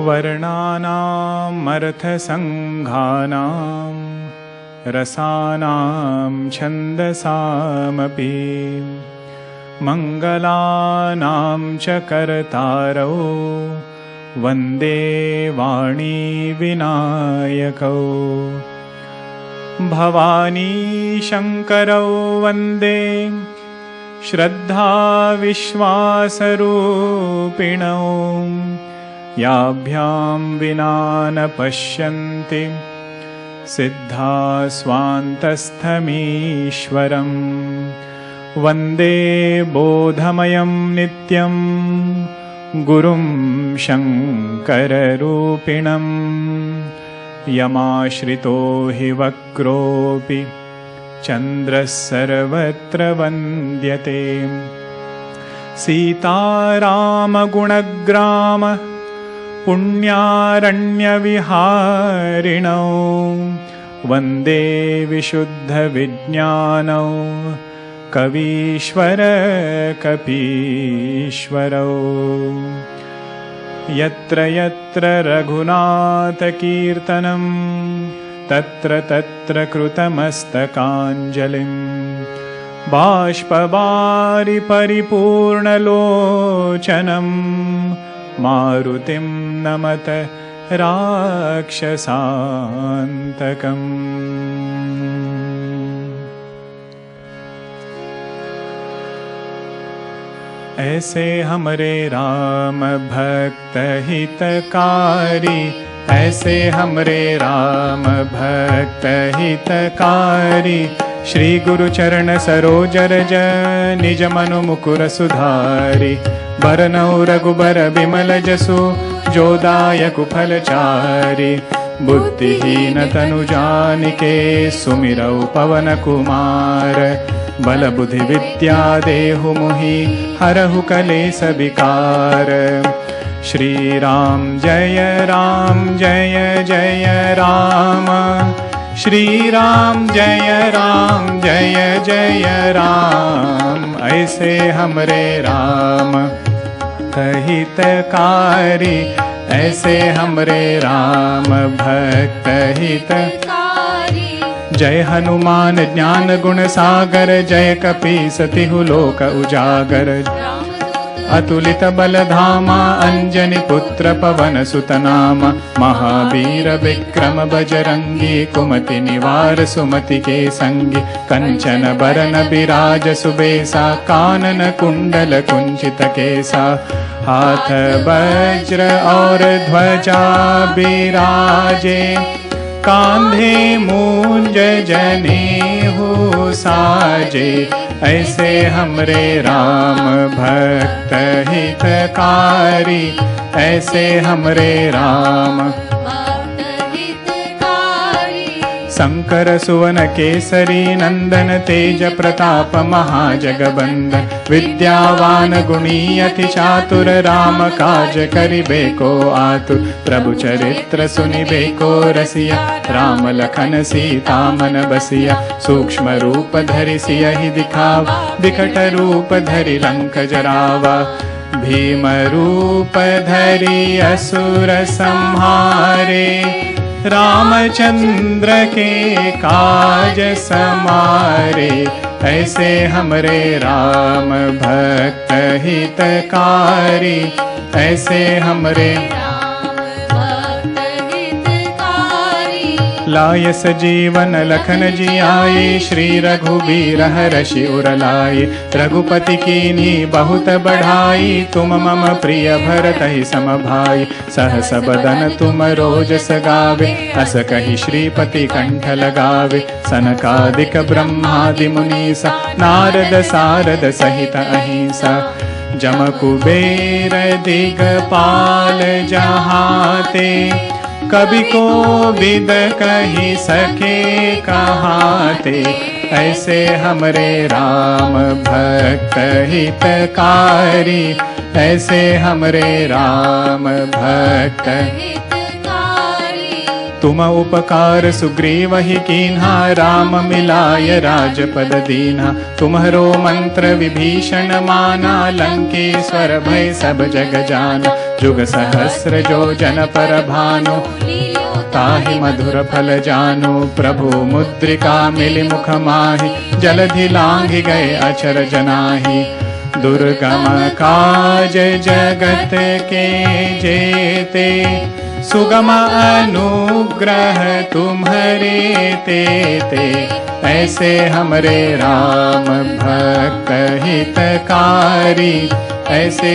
वर्णानाम् अर्थसङ्घानां रसानां छन्दसामपि मङ्गलानां च कर्तारौ वन्दे वाणी विनायकौ भवानी शङ्करौ वन्दे श्रद्धा विश्वासरूपिणौ याभ्यां विना न पश्यन्ति सिद्धा स्वान्तस्थमीश्वरं वन्दे बोधमयं नित्यं गुरुं शङ्कररूपिणं यमाश्रितो हि वक्रोऽपि चन्द्रः सर्वत्र वन्द्यते सीतारामगुणग्राम पुण्यारण्यविहारिणौ वन्दे विशुद्धविज्ञानौ कवीश्वर कपीश्वरौ यत्र यत्र रघुनाथकीर्तनं तत्र तत्र कृतमस्तकाञ्जलिं बाष्पवारि परिपूर्णलोचनं मारुतिं नमत राक्षसान्तकम्। ऐसे हमरे राम भक्त हितकारी, ऐसे हमरे राम भक्त हितकारी, श्री गुरु चरण सरोज रज निज मनु मुकुर सुधारि, बरनौ रघुबर बिमल जसु जो दायक फलचारि, बुद्धिहीन तनु जानिके सुमिरौ पवन कुमार, बल बुद्धि विद्या देहु मुहि हरहु कलेस विकार। श्री राम जय जय राम, श्री राम जय जय राम, ऐसे हमरे राम हितकारी, ऐसे हमरे राम भक्त हितकारी। जय हनुमान ज्ञान गुण सागर, जय कपीस तिहु लोक उजागर, अतुलित बल धामा अंजनी पुत्र पवन सुत नामा, महावीर विक्रम बजरंगी कुमति निवार सुमति के संगी, कंचन बरन बिराज सुबेसा, कानन कुंडल कुंचित केसा, हाथ वज्र और ध्वजा बिराजे, कांधे मूंज जनेऊ साजे, ऐसे हमरे राम भक्त हितकारी, ऐसे हमरे राम शंकर सुवन केसरी नंदन, तेज प्रताप महाजगबंदन, विद्यावान गुणी अति चातुर, राम काज करिबेको आतुर, प्रभु चरित्र सुनिबेको रसिया, राम लखन सीता मन बसिया, सूक्ष्म रूप धरि सियहि दिखावा, विकट रूप धरि लंक जरावा, भीम रूप धरि असुर संहारे, रामचंद्र के काज समारे, ऐसे हमरे राम भक्त हितकारी, ऐसे हमरे लाय सजीवन लखन जी आए, श्री रघुबीर हरषि उर लाए, रघुपति कीन्ही बहुत बढ़ाई, तुम मम प्रिय भरतहि सम भाई, सहस बदन तुम रोज सगावे, अस कहि श्रीपति कंठ लगावे, सनकादिक ब्रह्मादि मुनीसा, नारद सारद सहित अहिंसा, जम कुबेर दिगपाल जहाते, कवि को विद कही सके कहाते, ऐसे हमरे राम भक्त हितकारी, ऐसे हमरे राम भक्त तुम उपकार सुग्रीव ही कीन्हा, राम मिलाय राजपद दीन्हा। तुम्हरो मंत्र विभीषण माना, लंकेश्वर भय सब जग जाना। जुग सहस्र जो जन पर भानु, ताहि मधुर फल जानु। प्रभु मुद्रिका मिलि मुख माहि, जलधि लांघि गए अचर जनाहि। दुर्गम काज जगत के जेते, सुगम अनुग्रह तुम्हारे तेते। ऐसे हमरे राम भक्त हितकारी, ऐसे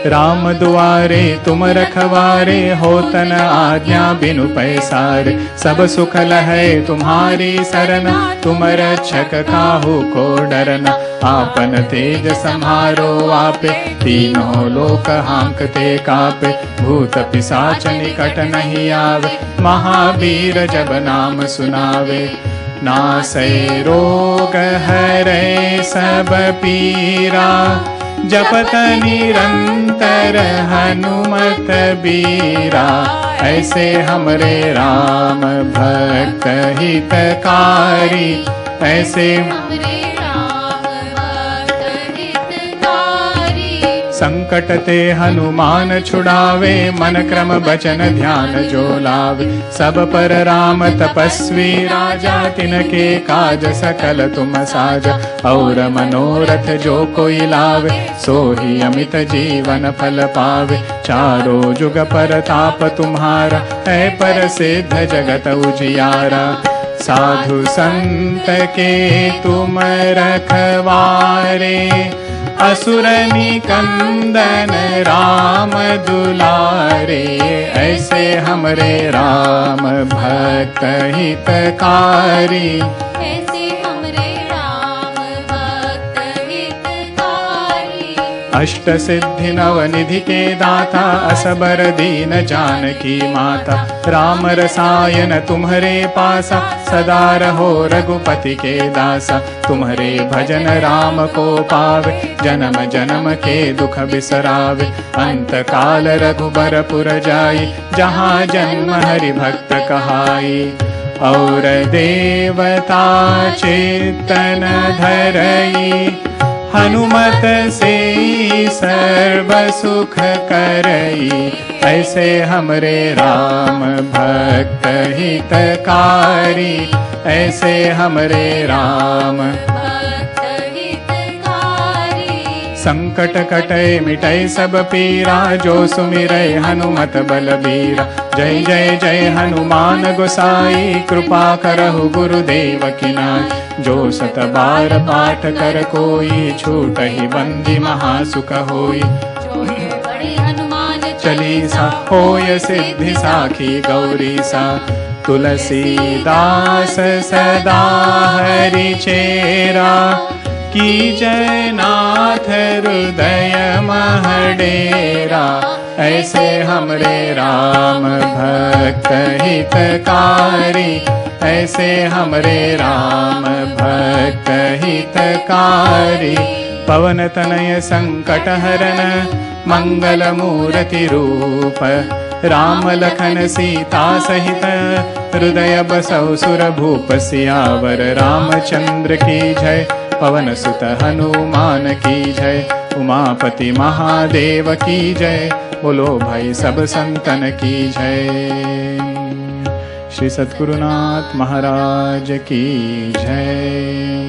राम दुआरे तुम रखवारे, होतन आज्ञा बिनु पैसारे। सब सुख लहै तुम्हारी सरना, तुम रक्षक काहू को डरना। आपन तेज सम्हारो आपे, तीनों लोक हांकते कापे। भूत पिशाच निकट नहीं आवे, महावीर जब नाम सुनावे। नासै रोग हरै सब पीरा, जपत निरंतर हनुमत बीरा। ऐसे हमरे राम भक्त हितकारी, ऐसे संकट ते हनुमान छुड़ावे, मन क्रम बचन ध्यान जो लावे। सब पर राम तपस्वी राजा, तिनके काज सकल तुम साजा। और मनोरथ जो कोई लावे, सोही अमित जीवन फल पावे। चारों जुग पर ताप तुम्हारा, है पर सिद्ध जगत उजियारा। साधु संत के तुम रखवारे, असुर निकंदन राम दुलारे। ऐसे हमरे राम भक्त हितकारी, ऐसे हमरे राम भक्त हितकारी। अष्ट सिद्धि नव निधि के दाता, असबर दीन जानकी माता। राम रसायन तुम्हारे पासा, सदा रहो रघुपति के दासा। तुम्हारे भजन राम को पावे, जन्म जन्म के दुख बिसरावे। अंत काल रघुबरपुर जाई, जहाँ जन्म हरि भक्त कहाई। और देवता चित्तन धरई, हनुमत से सर्व सुख करई। ऐसे हमरे राम भक्त हितकारी, ऐसे हमरे राम भक्त हितकारी। संकट कटे मिटै सब पीरा, जो सुमिरै हनुमत बलबीरा। जय जय जय हनुमान गोसाई, कृपा करहु गुरुदेव की नाई। जो सत बार पाठ कर कोई, छूटहि बंदी महासुख होई। चालीसा होय सिद्धि साखी गौरी सा, तुलसीदास सदा हरि चेरा। की जय नाथ हृदय मह डेरा, ऐसे हमरे राम भक्त हितकारी। ऐसे हमरे राम भक्त हितकारी। पवन तनय संकट हरन, मंगल मूर्ति रूप। राम लखन सीता सहित, हृदय बसौ सुर भूप। सियावर रामचंद्र की जय, पवन सुत हनुमान की जय। उमापति महादेव की जय, बोलो भाई सब संतन की जय। श्री सद्गुरुनाथ महाराज की जय।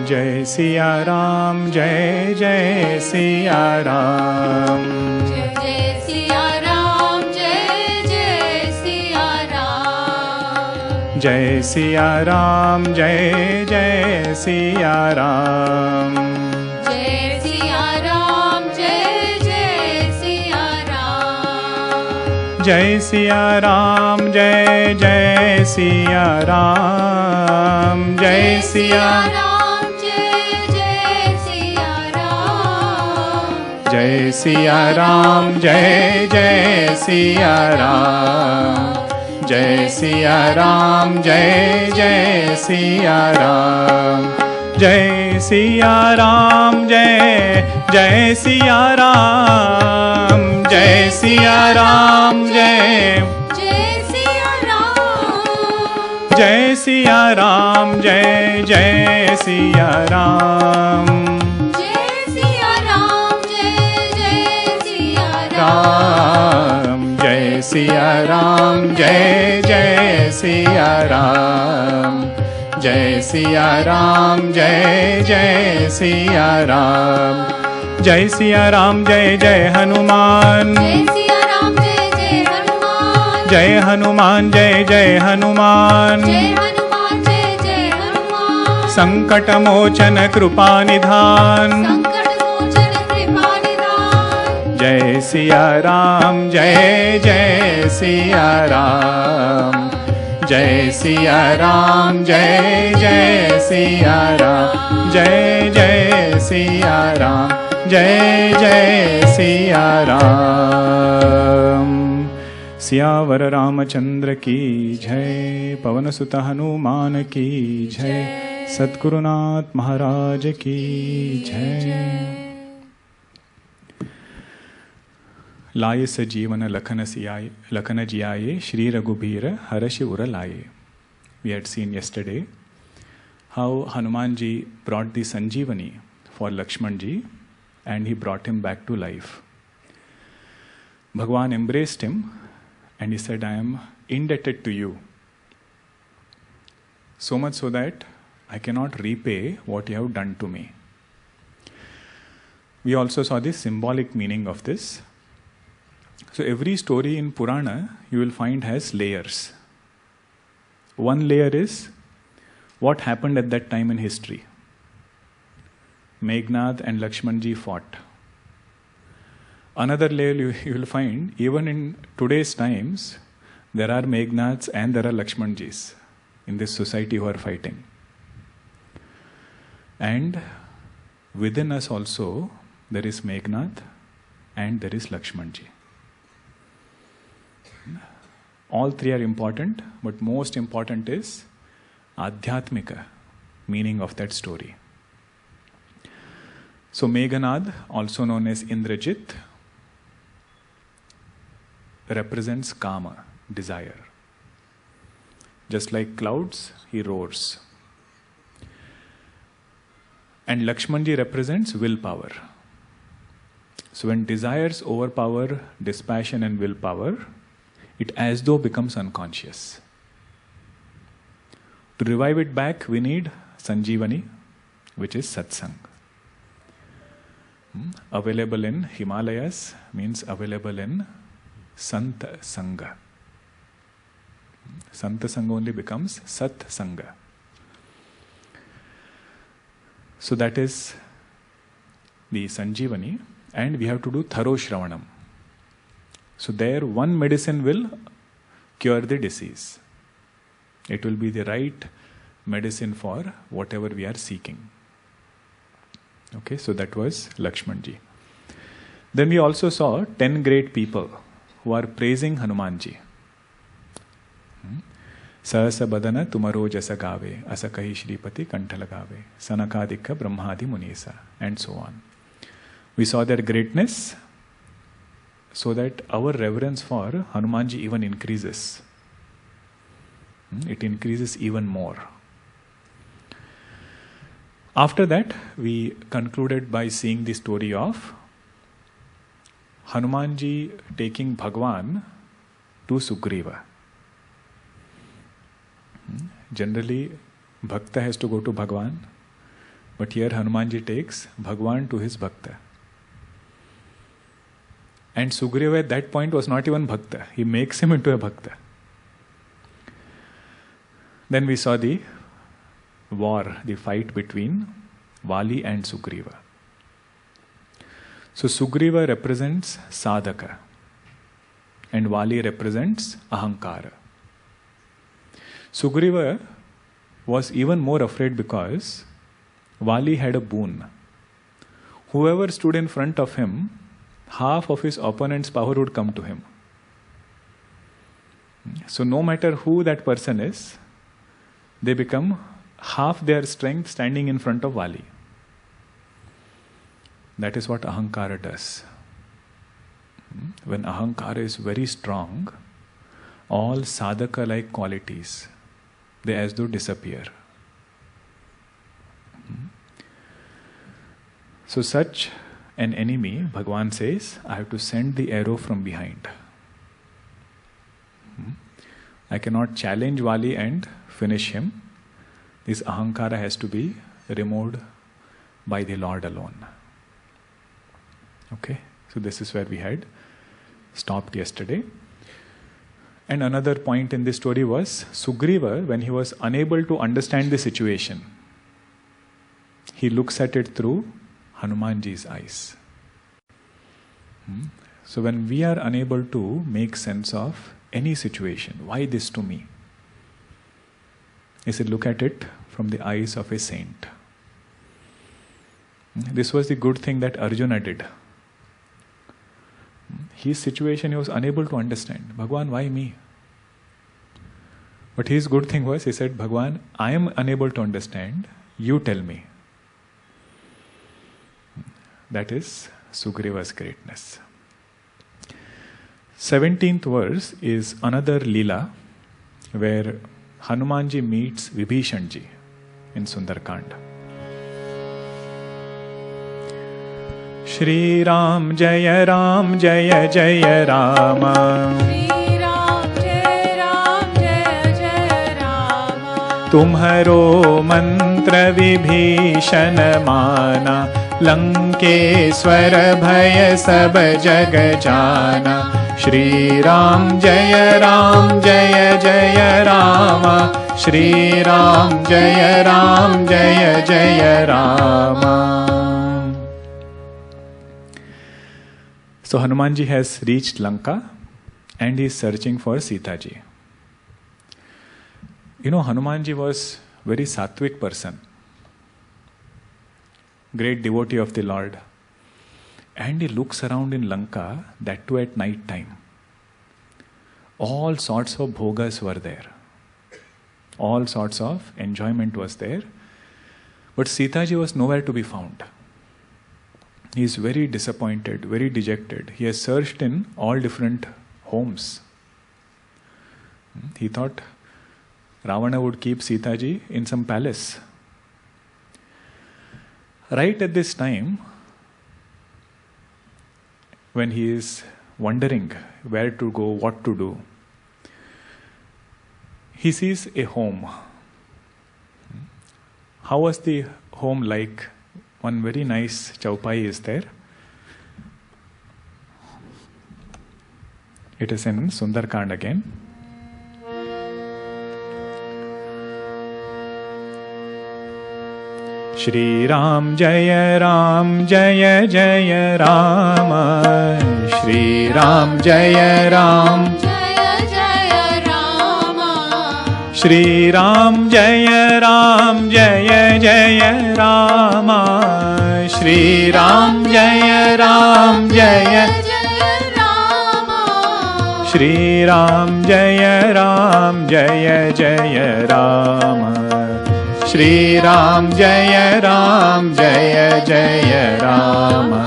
जय सिया राम, जय जय सिया राम। जय सिया राम, जय जय सिया राम। जय सिया राम, जय जय सिया राम। जय सिया राम, जय जय सिया राम। जय सिया राम, जय जय सिया राम। जय सिया जय सिया राम, जय जय सिया राम। जय सिया राम, जय जय सिया राम। जय सिया राम, जय जय सिया राम। जय सिया राम जय जय सिया राम जय जय सिया राम राम जय सिया राम जय जय सिया राम जय सिया राम जय जय सिया राम जय सिया राम जय जय हनुमान जय हनुमान जय जय हनुमान संकट मोचन कृपा निधान जय सिया राम जय जय सिया राम जय सिया राम जय जय सिया राम जय जय सिया राम जय जय सिया राम सियावर रामचंद्र की जय पवन सुत हनुमान की जय सद्गुरुनाथ महाराज की जय। लाए सजीवन लखन जियाये श्री रघुबीर हरषि उर लाए. We had seen yesterday how Hanuman Ji brought the Sanjeevani for Lakshman Ji and he brought him back to life. Bhagwan embraced him and he said, I am indebted to you. So much so that I cannot repay what you have done to me. We also saw the symbolic meaning of this. So every story in Purana you will find has layers. One layer is what happened at that time in history. Meghnad and Lakshman Ji fought. Another layer you will find even in today's times there are Meghnads and there are Lakshman Jis in this society who are fighting. And within us also there is Meghnad and there is Lakshman Ji. All three are important, but most important is Adhyatmika, meaning of that story. So Meghanad, also known as Indrajit, represents Kama, desire. Just like clouds, he roars. And Lakshmanji represents willpower. So when desires overpower dispassion and willpower, it as though becomes unconscious. To revive it back, we need Sanjeevani, which is satsang. Available in Himalayas means available in Sant Sangha. Sant Sangha only becomes Sat Sangha. So that is the Sanjeevani, and we have to do thorough Shravanam. So there one medicine will cure the disease. It will be the right medicine for whatever we are seeking. Okay, so that was Lakshman Ji. Then we also saw 10 great people who are praising Hanuman Ji. Sahasa badana tumaro jasa gave, asakahi shripati kantha lagave, sanakadika brahmadi munisa, and so on. We saw their greatness so that our reverence for Hanuman Ji even increases. It increases even more. After that, we concluded by seeing the story of Hanuman Ji taking Bhagwan to Sugriva. Generally, Bhakta has to go to Bhagwan, but here Hanuman Ji takes Bhagwan to his Bhakta. And Sugriva at that point was not even Bhakta. He makes him into a Bhakta. Then we saw the war, the fight between Vali and Sugriva. So Sugriva represents sadhaka and Vali represents ahankara. Sugriva was even more afraid because Vali had a boon. Whoever stood in front of him, half of his opponent's power would come to him. So no matter who that person is, they become half their strength standing in front of Vali. That is what ahankara does. when ahankara is very strong, all sadhaka like qualities, they as though disappear. So such an enemy, Bhagavan says, I have to send the arrow from behind. I cannot challenge Vali and finish him. This ahankara has to be removed by the Lord alone. Okay, so this is where we had stopped yesterday. And another point in this story was Sugriva, when he was unable to understand the situation, he looks at it through Hanuman Ji's eyes. So when we are unable to make sense of any situation, why this to me? He said, look at it from the eyes of a saint. This was the good thing that Arjuna did. His situation he was unable to understand. Bhagwan, why me? But his good thing was, he said, Bhagwan, I am unable to understand, you tell me. That is Sugriva's greatness. 17th verse is another Leela where Hanuman Ji meets Vibhishan Ji in Sundarkand. Shri Ram Jaya Ram Jaya Jaya Rama, Shri Ram Jai Ram Jai Jai Rama, तुम्हरो मंत्र विभीषण माना, लंकेश्वर भय सब जग जाना. श्री राम जय जय रामा, श्री राम जय जय Rama. So Hanuman Ji has reached Lanka and he is searching for Sita Ji. You know, Hanuman Ji was very sattvic person, great devotee of the Lord. And he looks around in Lanka, that too at night time. All sorts of bhogas were there. All sorts of enjoyment was there. But Sita Ji was nowhere to be found. He is very disappointed, very dejected. He has searched in all different homes. He thought Ravana would keep Sita Ji in some palace. Right at this time, when he is wondering where to go, what to do, he sees a home. How was the home like? One very nice chaupai is there. It is in Sundarkand again. Shri Ram Jaya Jaya Rama, Shri Ram Jaya Jai Jai Rama, Shri Ram Jaya Jaya Rama, Shri Ram Jaya Jai Rama, Shri Ram Jaya Jaya Rama, Shri Ram Jaya Jaya Rama.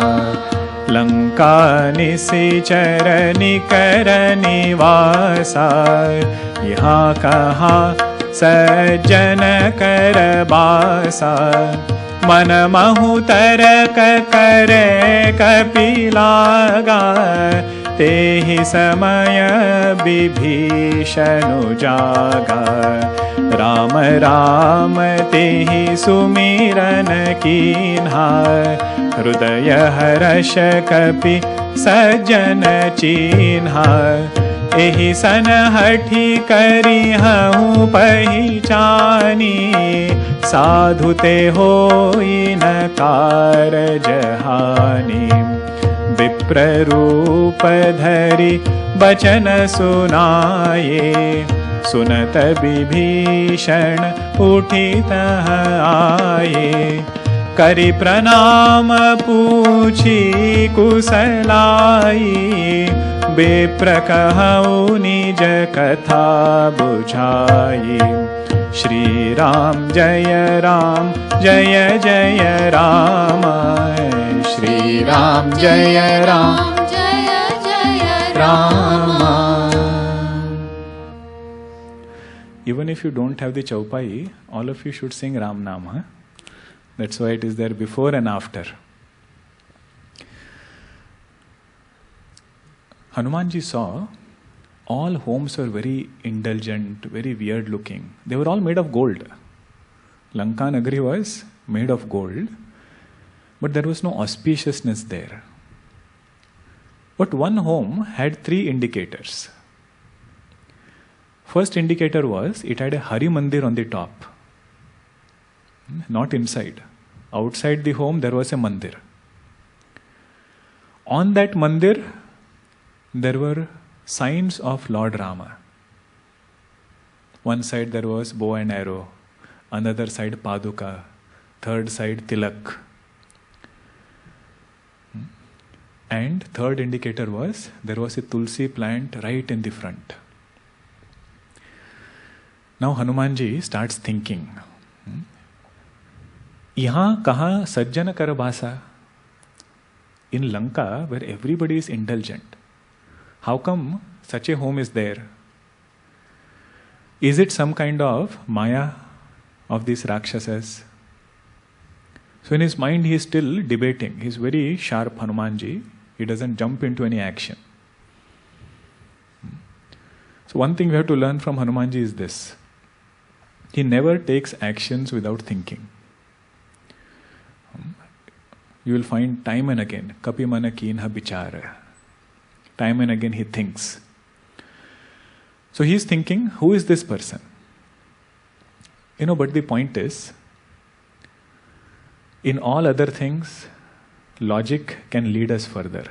Lanka निशिचर निकर निवासा, यहाँ कहाँ सज्जन कर बासा. मन महु तरक करे कपिलागा, तेहि समय विभीषण जागा. राम राम तेहि सुमिरन कीन्हा, हृदय हर्ष कपि सज्जन चीन्हा. एहि सन हठि करि हूँ पहिचानी, साधु ते होई न कारज हानि. विप्र रूप धरि बचन सुनाये, सुनत विभीषण उठित आये. करि प्रणाम पूछी कुशलाई, विप्र कहु निज कथा बुझाई. श्री राम जय जय राम, श्री राम जय जय जय even if you don't have the chaupai, all of you should sing Ram Nama. Huh? That's why it is there before and after. Hanuman Ji saw all homes were very indulgent, very weird looking. They were all made of gold. Lanka Nagari was made of gold, but there was no auspiciousness there. But one home had 3 indicators. First indicator was it had a Hari Mandir on the top. Not inside. Outside the home there was a mandir. On that mandir there were signs of Lord Rama. One side there was bow and arrow, another side paduka, third side tilak. And third indicator was there was a tulsi plant right in the front. Now Hanuman Ji starts thinking, Yahan kahan sajjana kar basa? In Lanka, where everybody is indulgent, how come such a home is there? Is it some kind of maya of these Rakshasas? So in his mind he is still debating. He is very sharp, Hanuman Ji. He doesn't jump into any action. So one thing we have to learn from Hanuman Ji is this. He never takes actions without thinking. You will find time and again, kapi mana keenha bichara. Time and again he thinks. So he is thinking, who is this person? But the point is, in all other things, logic can lead us further.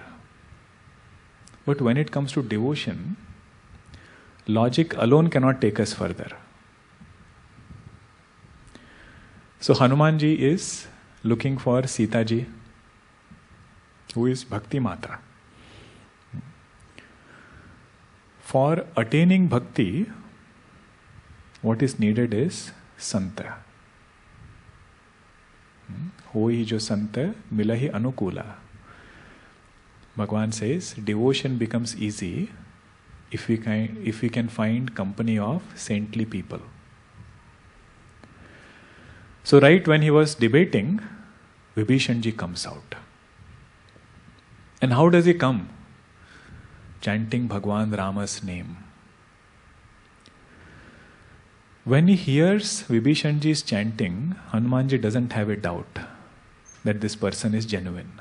But when it comes to devotion, logic alone cannot take us further. So Hanuman Ji is looking for Sita Ji, who is Bhakti Mata. For attaining bhakti, what is needed is Santa. Hoi jo Santa, milahi anukula. Bhagavan says, devotion becomes easy if we can find company of saintly people. So right when he was debating, Vibhishan Ji comes out. And how does he come? Chanting Bhagwan Rama's name. When he hears Vibhishan Ji's chanting, Hanuman Ji doesn't have a doubt that this person is genuine.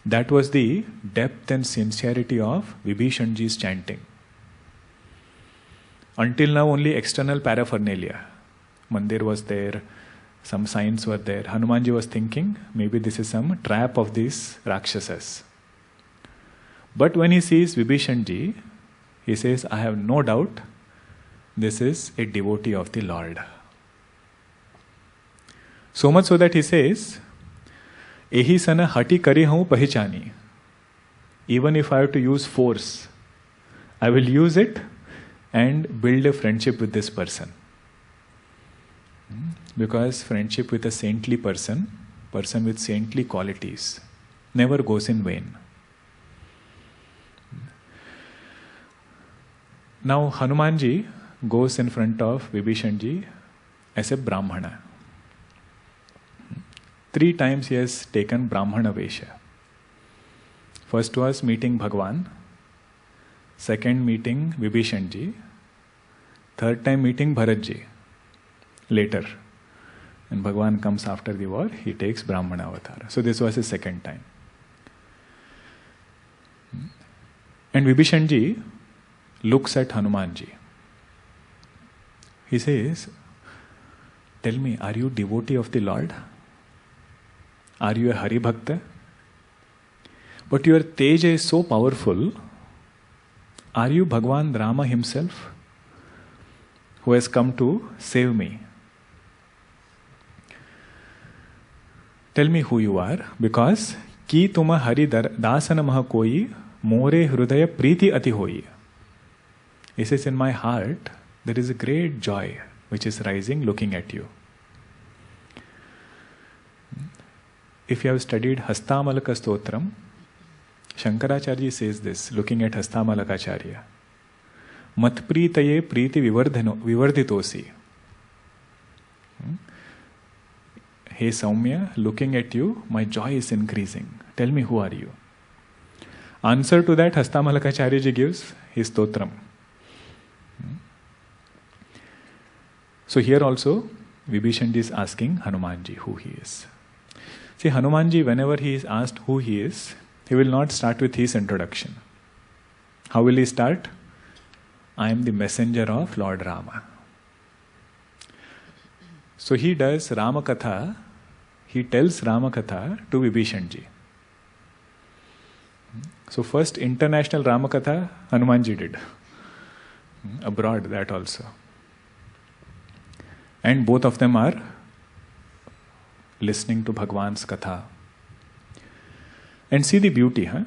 That was the depth and sincerity of Vibhishan Ji's chanting. Until now only external paraphernalia. Mandir was there, some signs were there. Hanuman Ji was thinking, maybe this is some trap of these Rakshasas. But when he sees Vibhishan Ji, he says, I have no doubt this is a devotee of the Lord. So much so that he says, Ehi sana hati kari hu pahichani. Even if I have to use force, I will use it and build a friendship with this person. Because friendship with a saintly person with saintly qualities, never goes in vain. Now Hanuman Ji goes in front of Vibhishan Ji as a Brahmana. 3 times he has taken Brahmana Vesha. First was meeting Bhagwan, second meeting Vibhishan Ji, third time meeting Bharat Ji. Later, when Bhagwan comes after the war, he takes Brahmana avatar. So this was his second time. And Vibhishan Ji looks at Hanuman Ji. He says, tell me, are you devotee of the Lord? Are you a Hari Bhakta? But your Teja is so powerful. Are you Bhagwan Rama himself who has come to save me? Tell me who you are, because ki tuma hari dasana maha koi more hrudaya priti ati hoi. He says, in my heart there is a great joy which is rising looking at you. If you have studied Hastamalaka Stotram, Shankaracharya says this, looking at Hastamalakacharya. Matpritaye priti vivardhitosi. Hey Saumya, looking at you, my joy is increasing. Tell me, who are you? Answer to that, Hastamalakacharya ji gives his stotram. So here also, Vibhishan Ji is asking Hanuman Ji who he is. See, Hanuman Ji, whenever he is asked who he is, he will not start with his introduction. How will he start? I am the messenger of Lord Rama. So he does Rama Katha, he tells Rama Katha to Vibhishan Ji. So first international Rama Katha Hanuman Ji did. Abroad, that also. And both of them are listening to Bhagwan's Katha. And see the beauty, huh?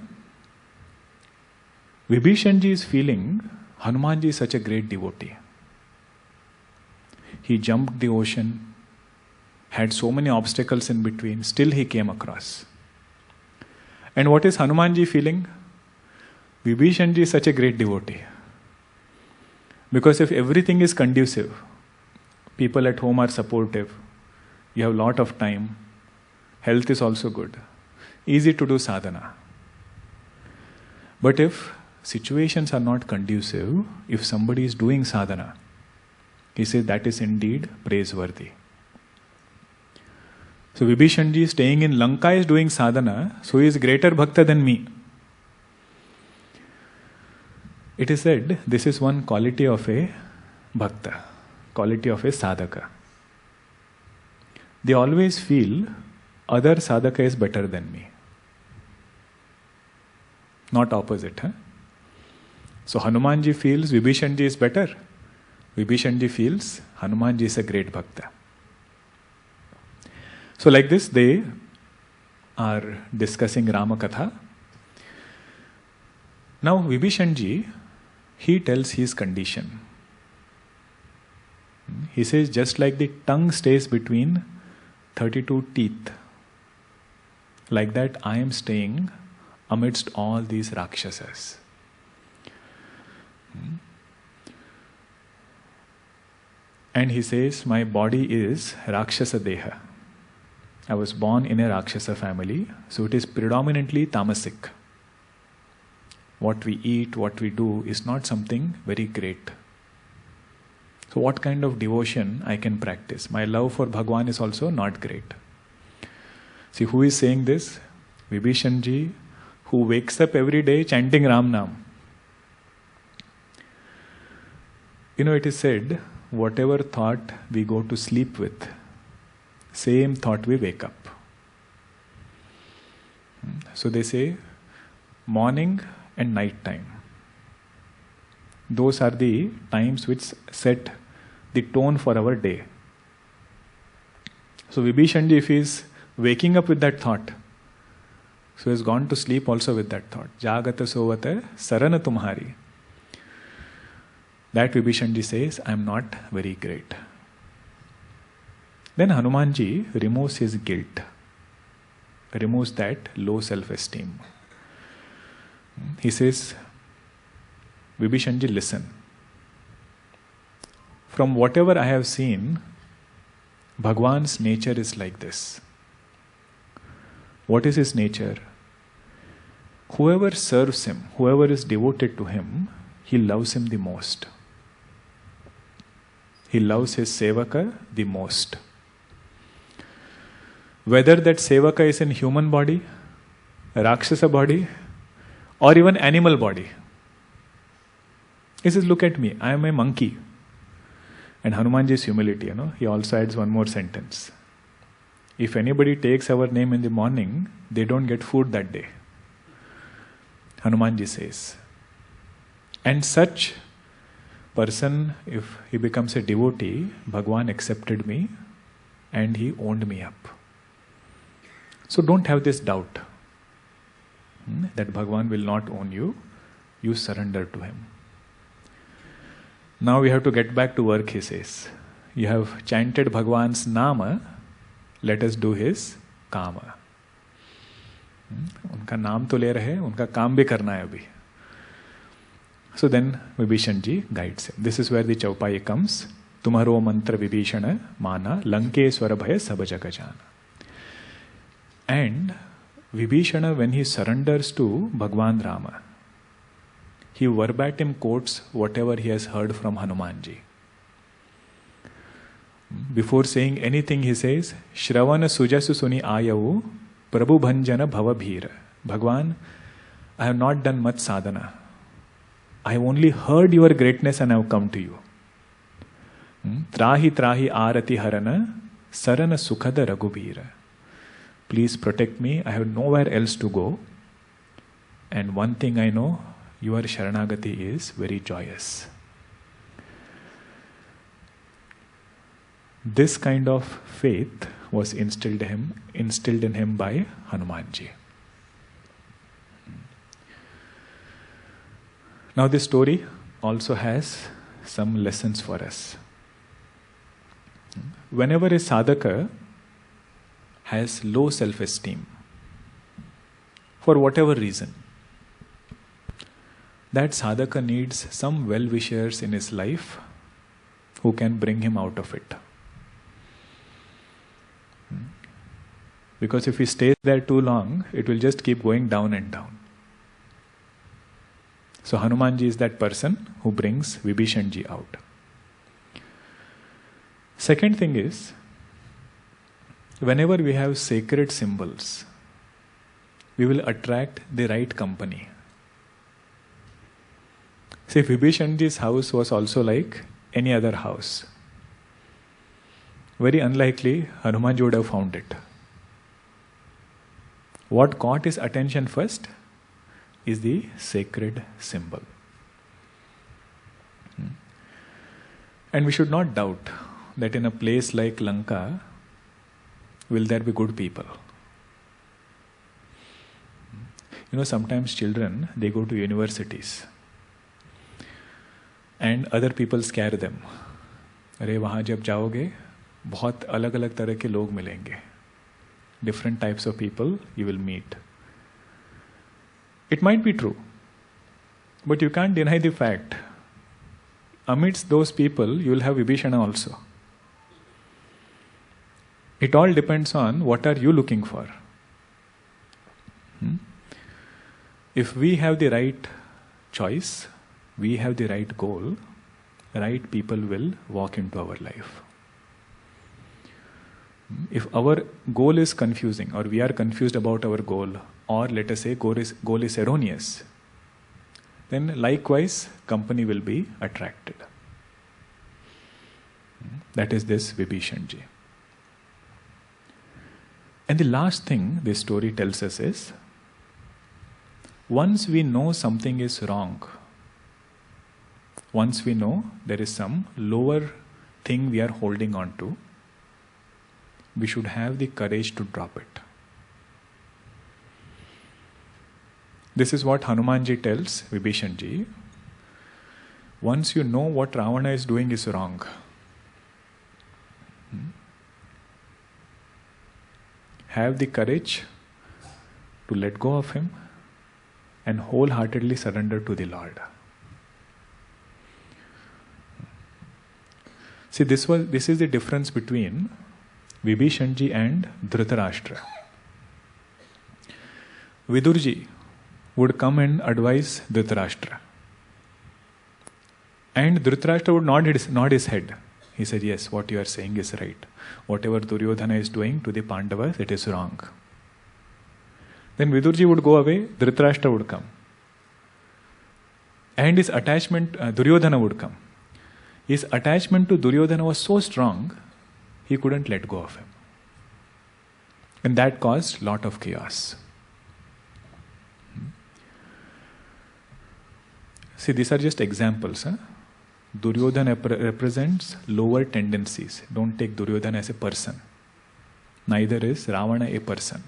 Vibhishan Ji is feeling Hanuman Ji is such a great devotee. He jumped the ocean, had so many obstacles in between, still he came across. And what is Hanuman Ji feeling? Vibhishan Ji is such a great devotee. Because if everything is conducive, people at home are supportive, you have a lot of time, health is also good, easy to do sadhana. But if situations are not conducive, if somebody is doing sadhana, he says that is indeed praiseworthy. So Vibhishan Ji staying in Lanka is doing sadhana, so he is greater bhakta than me. It is said this is one quality of a bhakta, quality of a sadhaka. They always feel other sadhaka is better than me. Not opposite, huh? So Hanuman Ji feels Vibhishan Ji is better. Vibhishan Ji feels Hanuman Ji is a great bhakta. So like this they are discussing Rama Katha. Now Vibhishan Ji, he tells his condition. He says just like the tongue stays between 32 teeth, like that I am staying amidst all these Rakshasas. And he says, my body is Rakshasa Deha. I was born in a Rakshasa family, so it is predominantly tamasic. What we eat, what we do is not something very great. So what kind of devotion I can practice? My love for Bhagwan is also not great. See, who is saying this? Vibhishan Ji, who wakes up every day chanting Ram Nam. You know, it is said, whatever thought we go to sleep with, same thought we wake up. So they say, morning and night time. Those are the times which set the tone for our day. So Vibhishan Ji, if he is waking up with that thought, so he has gone to sleep also with that thought. Jagata sovata sarana tumhari. That Vibhishan Ji says, I am not very great. Then Hanuman Ji removes his guilt, removes that low self-esteem. He says, Vibhishan Ji, listen. From whatever I have seen, Bhagwan's nature is like this. What is his nature? Whoever serves him, whoever is devoted to him, he loves him the most. He loves his sevaka the most. Whether that sevaka is in human body, Rakshasa body, or even animal body. He says, look at me, I am a monkey. And Hanumanji's humility, he also adds one more sentence. If anybody takes our name in the morning, they don't get food that day. Hanumanji says. And such person, if he becomes a devotee, Bhagwan accepted me and he owned me up. So don't have this doubt that Bhagwan will not own you. You surrender to him. Now we have to get back to work, he says. You have chanted Bhagwan's Nama, let us do his Kama. उनका नाम तो ले रहे हैं, उनका काम भी करना है अभी. So then Vibhishan Ji guides him. This is where the Chaupai comes. Tumharo mantra Vibhishana mana Lankeswara bhaya sab jaga jana. And Vibhishana, when he surrenders to Bhagwan Rama, he verbatim quotes whatever he has heard from Hanuman Ji. Before saying anything, he says, Shravana sujasu suni ayavu prabhu bhanjana bhava bhira. Bhagwan, I have not done much sadhana. I have only heard your greatness and I have come to you. Trahi trahi arati harana sarana sukhada raghubhira. Please protect me. I have nowhere else to go. And one thing I know, your Sharanagati is very joyous. This kind of faith was instilled in him by Hanuman Ji. Now this story also has some lessons for us. Whenever a sadhaka has low self-esteem, for whatever reason, that sadhaka needs some well-wishers in his life who can bring him out of it. Because if he stays there too long, it will just keep going down and down. So Hanuman Ji is that person who brings Vibhishan Ji out. Second thing is, whenever we have sacred symbols, we will attract the right company. See, Vibhishan Ji's house was also like any other house. Very unlikely Hanuman Ji would have found it. What caught his attention first is the sacred symbol. And we should not doubt that in a place like Lanka, will there be good people? Sometimes children, they go to universities and other people scare them. अरे वहाँ जब जाओगे बहुत अलग अलग तरह के लोग मिलेंगे. Different types of people you will meet. It might be true, but you can't deny the fact. Amidst those people, you will have Vibhishana also. It all depends on what are you looking for. If we have the right choice, we have the right goal, right people will walk into our life. If our goal is confusing, or we are confused about our goal, or let us say goal is erroneous, then likewise company will be attracted. That is this Vibhishan Ji. And the last thing this story tells us is, once we know something is wrong, once we know there is some lower thing we are holding on to, we should have the courage to drop it. This is what Hanuman Ji tells Vibhishan Ji. Once you know what Ravana is doing is wrong, have the courage to let go of him and wholeheartedly surrender to the Lord. See, this is the difference between Vibhishan Ji and Dhritarashtra. Vidurji would come and advise Dhritarashtra. And Dhritarashtra would nod his head. He said, yes, what you are saying is right. Whatever Duryodhana is doing to the Pandavas, it is wrong. Then Vidurji would go away, Dhritarashtra would come. And his attachment, Duryodhana would come. His attachment to Duryodhana was so strong, he couldn't let go of him. And that caused lot of chaos. See, these are just examples. Duryodhana represents lower tendencies. Don't take Duryodhana as a person. Neither is Ravana a person.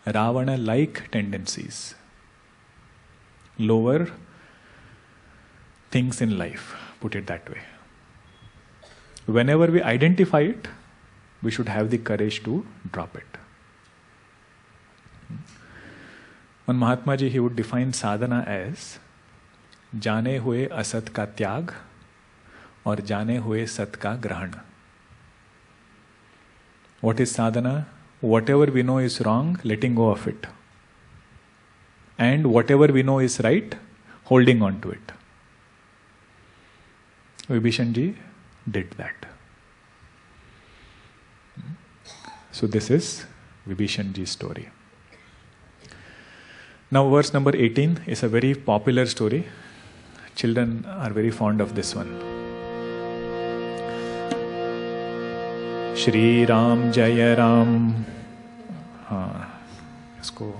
Ravana-like tendencies. Lower things in life, put it that way. Whenever we identify it, we should have the courage to drop it. One Mahatma Ji, he would define sadhana as जाने हुए असत का त्याग और जाने हुए सत का ग्रहण. What is sadhana? Whatever we know is wrong, letting go of it. And whatever we know is right, holding on to it. Vibhishan Ji did that. So this is Vibhishan Ji's story. Now verse number 18 is a very popular story. Children are very fond of this one. Sri Ram Jaya Ram. इसको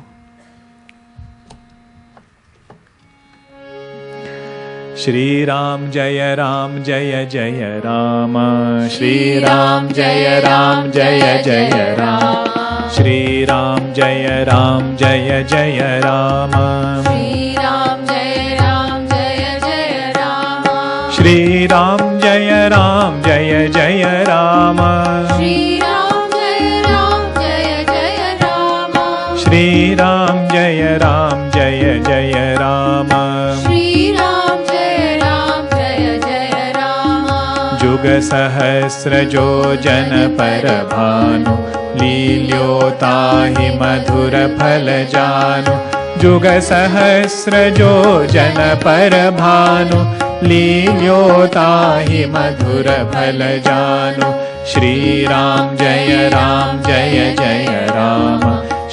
Shri Ram Jaya Ram Jaya Jaya Rama. Shri Ram Jaya Ram Jaya Jaya Rama. Shri Ram Jaya Ram Jaya Jaya Rama. Shri Ram Jaya Ram Jaya Jaya Rama. Shri Ram Jaya Ram Jaya Jaya Rama. Shri Ram Jaya Ram Jaya Jaya Rama. Shri Ram Jaya Ram Jaya Jaya Rama. Shri Ram Jaya Ram Jaya Jaya Rama. जुग सहस्र जो जन पर भानु लील्योता ही मधुर फल जानु. जुग सहस्र जो जन पर भानु लील्योता ही मधुर फल जानु. श्री राम जय जय राम.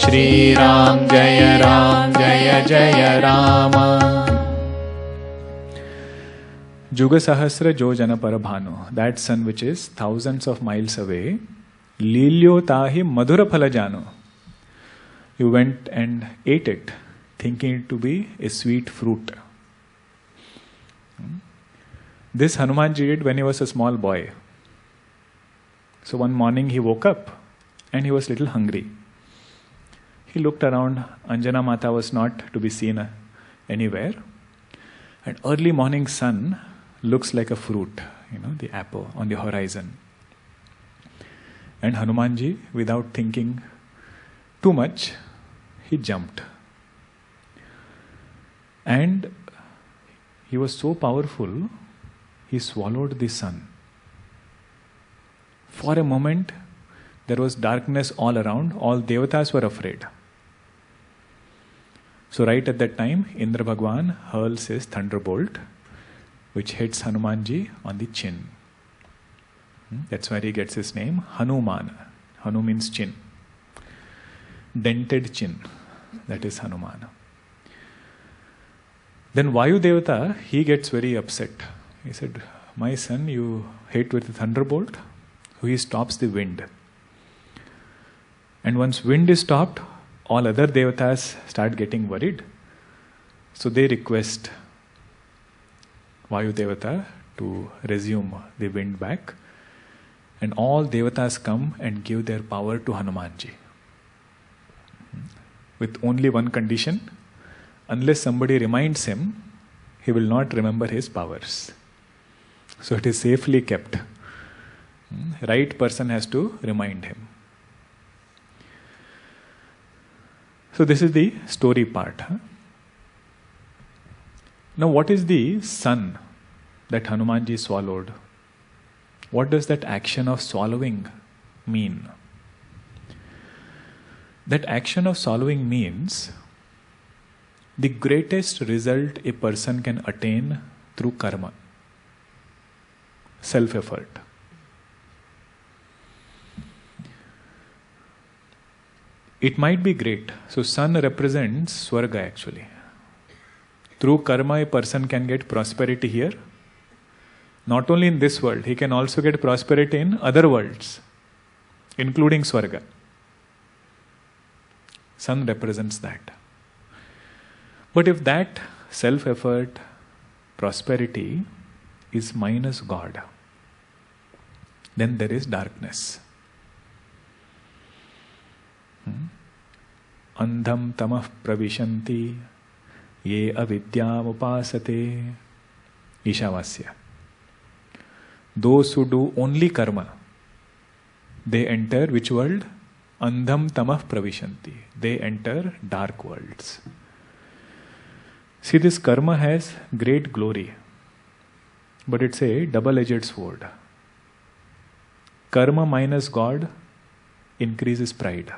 श्री राम जय जय Ram. Juga Sahasra Jo Jana Parabhanu, that sun which is thousands of miles away, Lilyo Tahi Madhura Phalajano. You went and ate it, thinking it to be a sweet fruit. This Hanuman Ji did when he was a small boy. So one morning he woke up and he was a little hungry. He looked around, Anjana Mata was not to be seen anywhere. And early morning sun looks like a fruit, the apple on the horizon. And Hanuman Ji, without thinking too much, he jumped. And he was so powerful, he swallowed the sun. For a moment, there was darkness all around, all devatas were afraid. So right at that time, Indra Bhagwan hurls his thunderbolt, which hits Hanuman Ji on the chin. That's where he gets his name, Hanuman. Hanu means chin. Dented chin. That is Hanuman. Then Vayu Devata, he gets very upset. He said, my son, you hit with the thunderbolt. So he stops the wind. And once wind is stopped, all other devatas start getting worried. So they request Vayu Devata to resume the wind back. And all devatas come and give their power to Hanuman Ji. With only one condition, unless somebody reminds him, he will not remember his powers. So it is safely kept. Right person has to remind him. So this is the story part. Now what is the sun that Hanuman Ji swallowed? What does that action of swallowing mean? That action of swallowing means the greatest result a person can attain through karma, self-effort. It might be great. So sun represents Swarga actually. Through karma a person can get prosperity here. Not only in this world, he can also get prosperity in other worlds, including Swarga. Sun represents that. But if that self-effort, prosperity is minus God, then there is darkness. Andham tamah pravishanti ye avidyam upasate. Ishavasya. Those who do only karma, they enter which world? Andham tamah pravishanti. They enter dark worlds. See, this karma has great glory, but it's a double-edged sword. Karma minus God increases pride.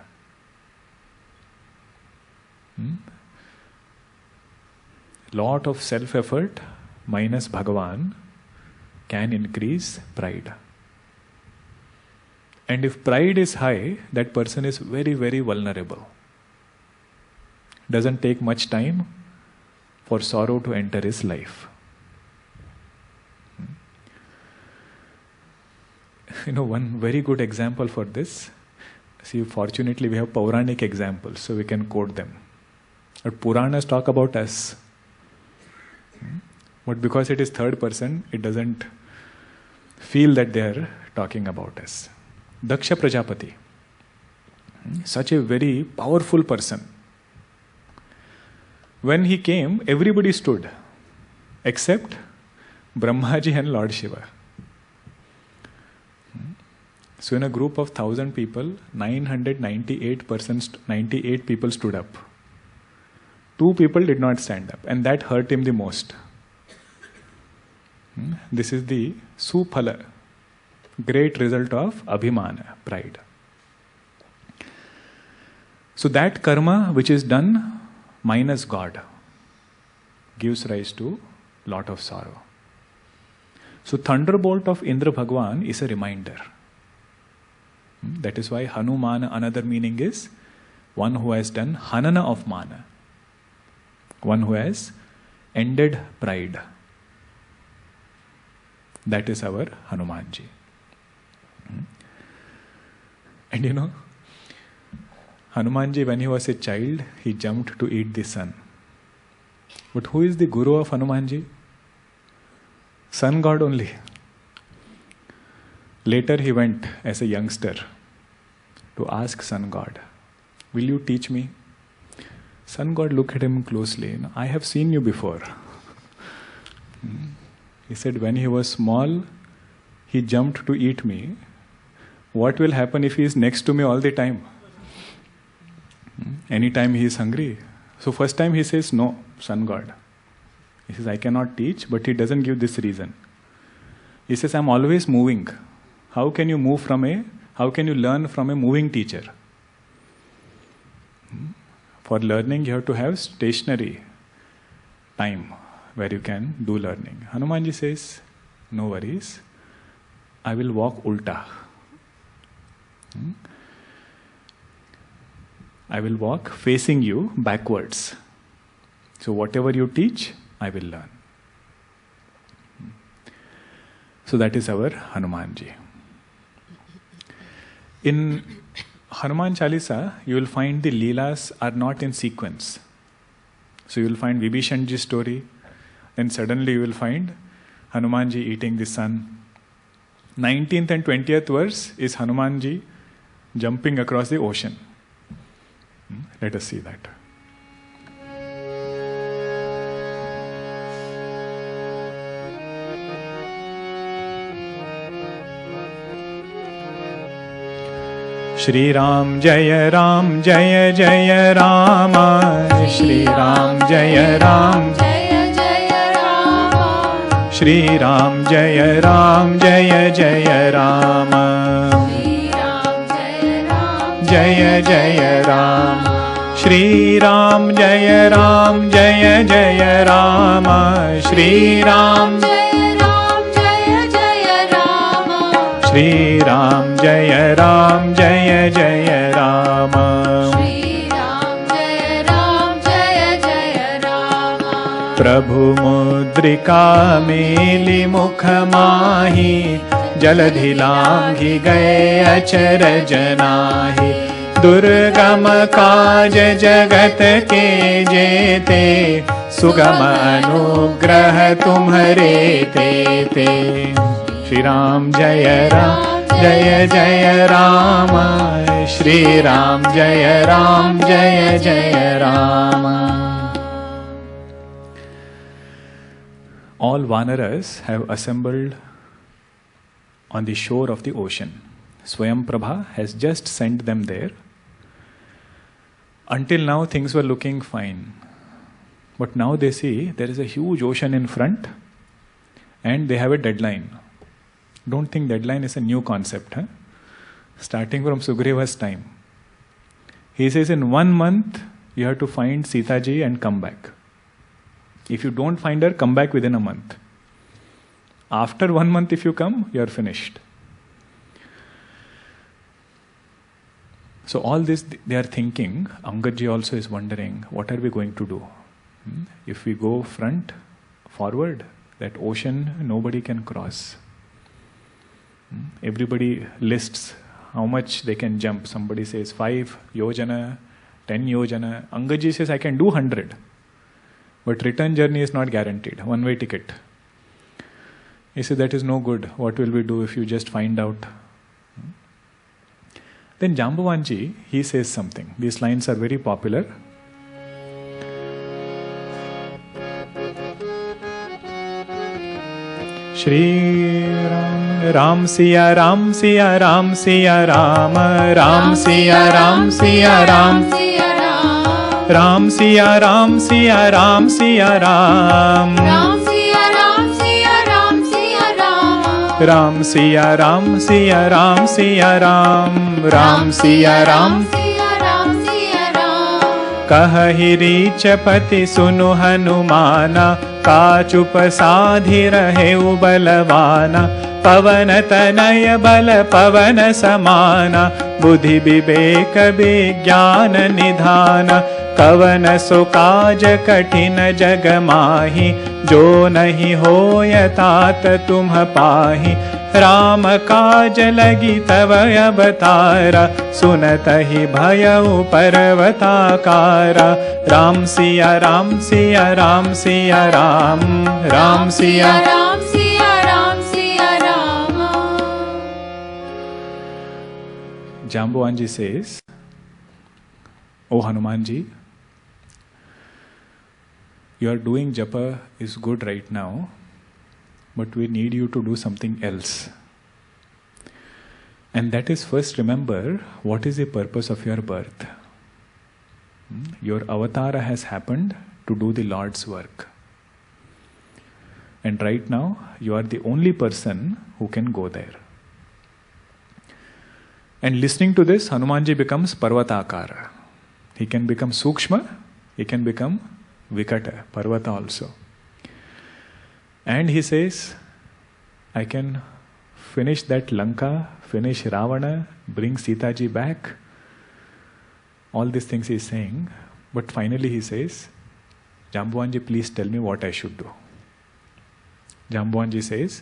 Lot of self-effort minus Bhagavan can increase pride. And if pride is high, that person is very, very vulnerable. Doesn't take much time for sorrow to enter his life. One very good example for this. See, fortunately we have Pauranic examples, so we can quote them. But Puranas talk about us. But because it is third person, it doesn't feel that they are talking about us. Daksha Prajapati, such a very powerful person. When he came, everybody stood, except Brahmaji and Lord Shiva. So in a group of 1,000 people, 98 people stood up. 2 people did not stand up, and that hurt him the most. This is the suphala, great result of abhimana, pride. So that karma which is done minus God gives rise to lot of sorrow. So thunderbolt of Indra Bhagwan is a reminder. That is why Hanuman, another meaning is one who has done Hanana of Mana, one who has ended pride. That is our Hanuman Ji. And Hanuman Ji, when he was a child, he jumped to eat the sun. But who is the guru of Hanuman Ji? Sun God only. Later he went as a youngster to ask Sun God, will you teach me? Sun God looked at him closely. I have seen you before. He said, when he was small, he jumped to eat me. What will happen if he is next to me all the time? Anytime he is hungry. So first time he says, no, Sun God. He says, I cannot teach, but he doesn't give this reason. He says, I'm always moving. How can you learn from a moving teacher? For learning, you have to have stationary time where you can do learning. Hanuman Ji says, no worries, I will walk ulta. I will walk facing you backwards. So whatever you teach, I will learn. So that is our Hanuman Ji. In Hanuman Chalisa, you will find the Leelas are not in sequence. So you will find Vibhishan Ji story, then suddenly you will find Hanuman Ji eating the sun. 19th and 20th verse is Hanuman Ji jumping across the ocean. Let us see that. Shri Ram Jaya Ram Jaya Jaya Rama, Shri Ram Jaya Ram Jaya Jaya Rama, Shri Ram Jaya Ram Jaya Jaya Rama, Shri Ram Jaya Ram Jaya Jaya Rama, Shri Ram Jaya Ram Jaya Jaya Rama, Shri Ram Shri Ram Jaya Ram Jaya Jaya Rama, Shri Ram Jaya Ram Jaya Jaya Rama, Prabhu Mudrika Mili Mukha Mahi, Jaladhi Langhi Gaye Achar Janahi, Durgam Kaj Jagat Ke Jete, Sugam Anugrah Tumhare Te. Shri Ram Jaya Ram Jaya Jaya Rama, Shri Ram Jaya Ram Jaya Jaya Rama. All Vanaras have assembled on the shore of the ocean. Swayam Prabha has just sent them there. Until now things were looking fine. But now they see there is a huge ocean in front and they have a deadline. Don't think deadline is a new concept. Huh? Starting from Sugriva's time. He says in 1 month you have to find Sita Ji and come back. If you don't find her, come back within a month. After 1 month if you come, you are finished. So all this they are thinking. Angad Ji also is wondering, what are we going to do? If we go forward, that ocean nobody can cross. Everybody lists how much they can jump. Somebody says 5 yojana, 10 yojana. Angad Ji says I can do 100. But return journey is not guaranteed. One-way ticket. He said that is no good. What will we do if you just find out? Then Jambavanji, he says something. These lines are very popular. Shri Ram Siya Ram Siya Ram Siya Ram Ram Siya Ram Siya Ram Ram Siya Ram Siya Ram Siya Ram Ram Siya Ram Siya Ram Siya Ram Ram Siya Ram Siya Ram Siya Ram Ram Siya Ram Siya Ram Siya Ram Kahi Richapati Sunu Hanumana Kachup Sadhi Rahe Balvana पवन तनय बल पवन समाना बुद्धि विवेक विज्ञान निधान कवन सो काज कठिन जग माहि जो नहीं होय तात तुम पाहि राम काज लगी तव अवतारा सुनत ही भयउ पर्वताकारा Ram Siya Ram Siya Ram Siya Ram Ram Siya Ram Siya Ram Siya Ram Jambavanji says, O Hanuman Ji, you are doing japa is good right now, but we need you to do something else. And that is, first remember what is the purpose of your birth. Your avatara has happened to do the Lord's work. And right now, you are the only person who can go there. And listening to this, Hanumanji becomes Parvatakara. He can become Sukshma, he can become Vikata, Parvata also. And he says, I can finish that Lanka, finish Ravana, bring Sita Ji back. All these things he is saying. But finally he says, Jambavanji, please tell me what I should do. Jambavanji says,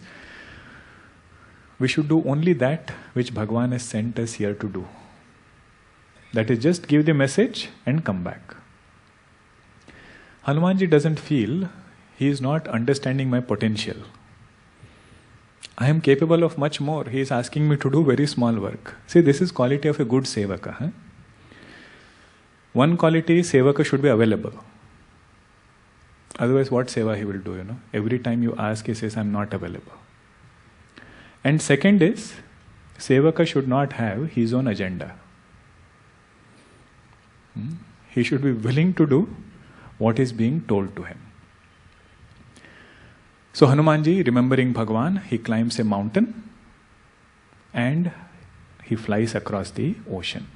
we should do only that which Bhagavan has sent us here to do. That is, just give the message and come back. Hanumanji doesn't feel he is not understanding my potential. I am capable of much more. He is asking me to do very small work. See, this is quality of a good sevaka. Huh? One quality, sevaka should be available. Otherwise, what seva he will do, Every time you ask, he says, I am not available. And second is, sevaka should not have his own agenda. He should be willing to do what is being told to him. So Hanumanji, remembering Bhagavan, he climbs a mountain and he flies across the ocean.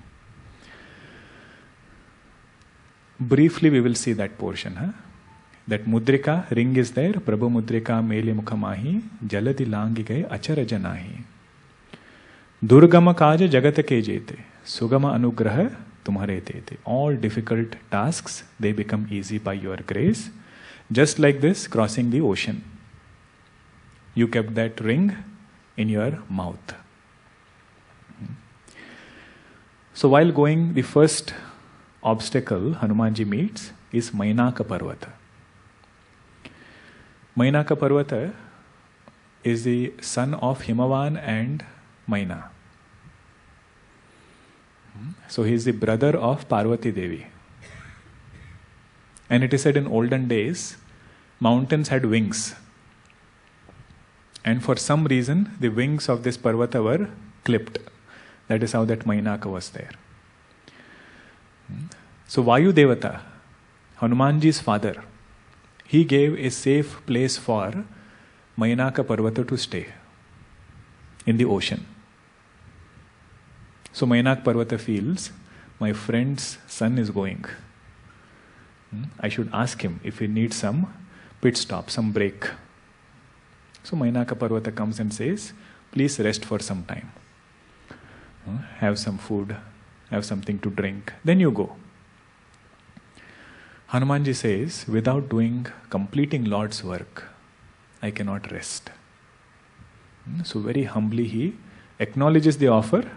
Briefly we will see that portion. Huh? That mudrika, ring is there, Prabhu mudrika mele mukhamahi, jaladi langi gaye acharaja nahi. Durgama kaja jagata ke jete, sugama anugraha tumhare tete. All difficult tasks, they become easy by your grace. Just like this, crossing the ocean. You kept that ring in your mouth. So while going, the first obstacle Hanumanji meets is Mainaka Parvata. Mainaka Parvata is the son of Himavan and Maina. So he is the brother of Parvati Devi. And it is said in olden days, mountains had wings. And for some reason, the wings of this Parvata were clipped. That is how that Mainaka was there. So Vayu Devata, Hanumanji's father, he gave a safe place for Mainaka Parvata to stay in the ocean. So Mainak Parvata feels, my friend's son is going. I should ask him if he needs some pit stop, some break. So Mainaka Parvata comes and says, please rest for some time. Have some food, have something to drink, then you go. Hanuman Ji says, without completing Lord's work, I cannot rest. So very humbly he acknowledges the offer.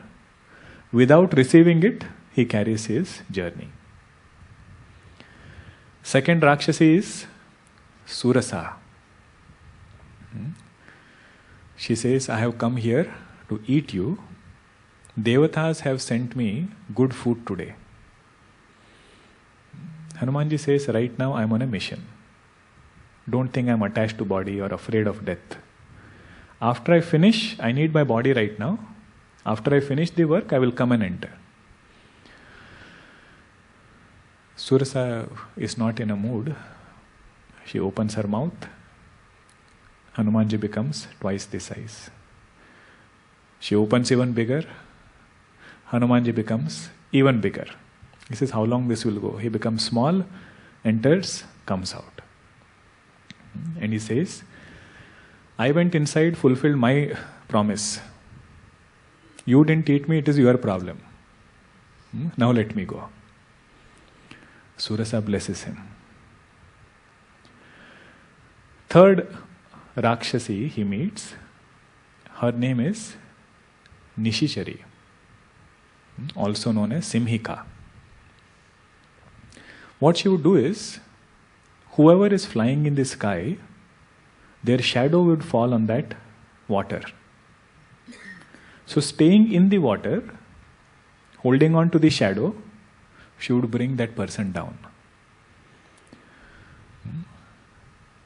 Without receiving it, he carries his journey. Second Rakshasi is Surasa. She says, I have come here to eat you. Devatas have sent me good food today. Hanuman Ji says, right now I am on a mission. Don't think I am attached to body or afraid of death. After I finish, I need my body right now. After I finish the work, I will come and enter. Surasa is not in a mood. She opens her mouth. Hanuman Ji becomes twice the size. She opens even bigger. Hanuman Ji becomes even bigger. He says, how long this will go? He becomes small, enters, comes out. And he says, I went inside, fulfilled my promise. You didn't eat me, it is your problem. Now let me go. Surasa blesses him. Third Rakshasi he meets, her name is Nishichari, also known as Simhika. What she would do is, whoever is flying in the sky, their shadow would fall on that water. So staying in the water, holding on to the shadow, she would bring that person down.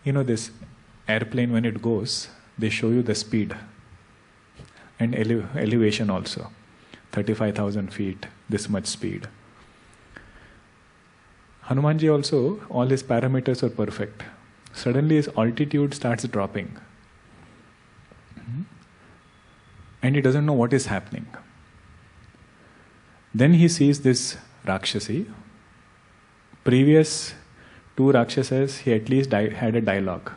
You know, this airplane, when it goes, they show you the speed and elevation also. 35,000 feet, this much speed. Hanuman Ji also, all his parameters are perfect. Suddenly his altitude starts dropping. And he doesn't know what is happening. Then he sees this Rakshasi. Previous two Rakshasas, he at least had a dialogue.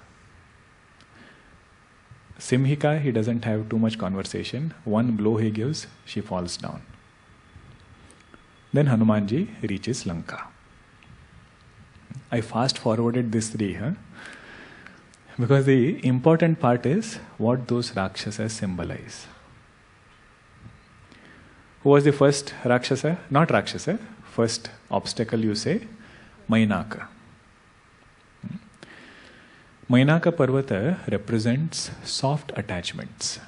Simhika, he doesn't have too much conversation. One blow he gives, she falls down. Then Hanuman Ji reaches Lanka. I fast forwarded this three, because the important part is what those Rakshasas symbolize. Who was the first Rakshasa? Not Rakshasa. First obstacle you say, Mainaka. Mainaka Parvata represents soft attachments.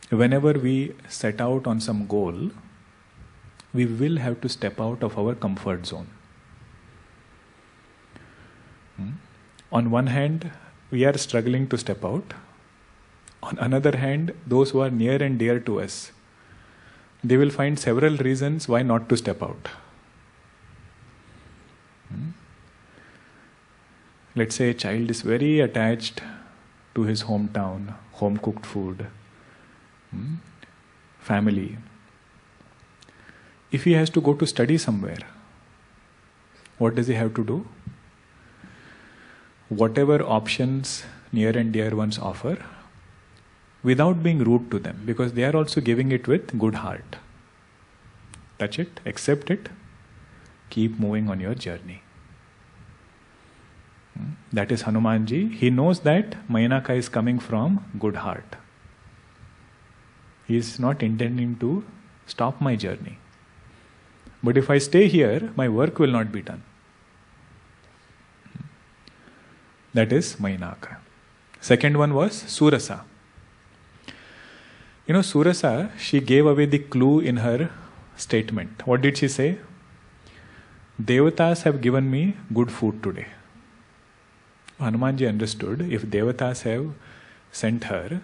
Whenever we set out on some goal, we will have to step out of our comfort zone. On one hand, we are struggling to step out. On another hand, those who are near and dear to us, they will find several reasons why not to step out. Let's say a child is very attached to his hometown, home cooked food, family. If he has to go to study somewhere, what does he have to do? Whatever options near and dear ones offer, without being rude to them, because they are also giving it with good heart. Touch it, accept it, keep moving on your journey. That is Hanuman Ji. He knows that Mainaka is coming from good heart. He is not intending to stop my journey. But if I stay here, my work will not be done. That is Mainaka. Second one was Surasa. You know, Surasa, she gave away the clue in her statement. What did she say? Devatas have given me good food today. Hanuman Ji understood, if Devatas have sent her,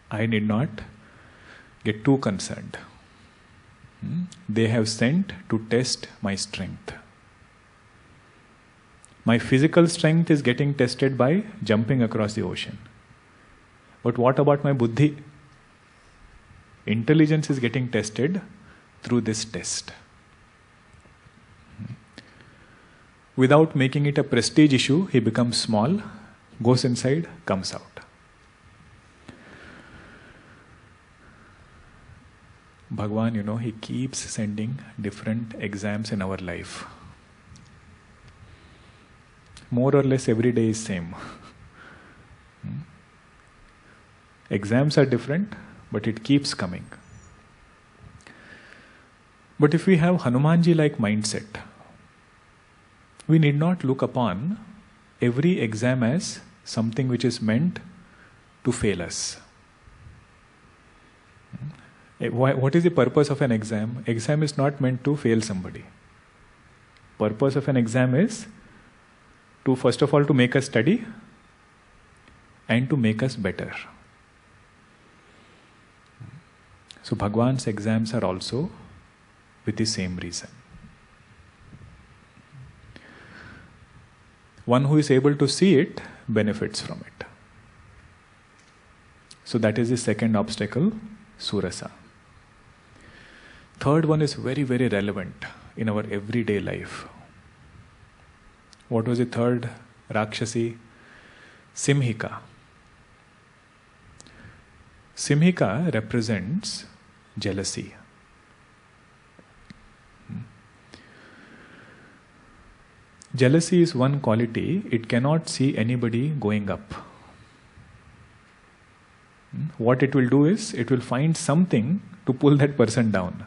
I need not get too concerned. They have sent to test my strength. My physical strength is getting tested by jumping across the ocean. But what about my buddhi? Intelligence is getting tested through this test. Without making it a prestige issue, he becomes small, goes inside, comes out. Bhagwan, he keeps sending different exams in our life. More or less every day is same. Exams are different, but it keeps coming. But if we have Hanuman Ji like mindset, we need not look upon every exam as something which is meant to fail us. What is the purpose of an exam? Exam is not meant to fail somebody. Purpose of an exam is to, first of all, to make us study and to make us better. So Bhagwan's exams are also with the same reason. One who is able to see it benefits from it. So that is the second obstacle, surasa. Third one is very, very relevant in our everyday life. What was the third Rakshasi? Simhika. Simhika represents jealousy. Jealousy is one quality, it cannot see anybody going up. What it will do is, it will find something to pull that person down.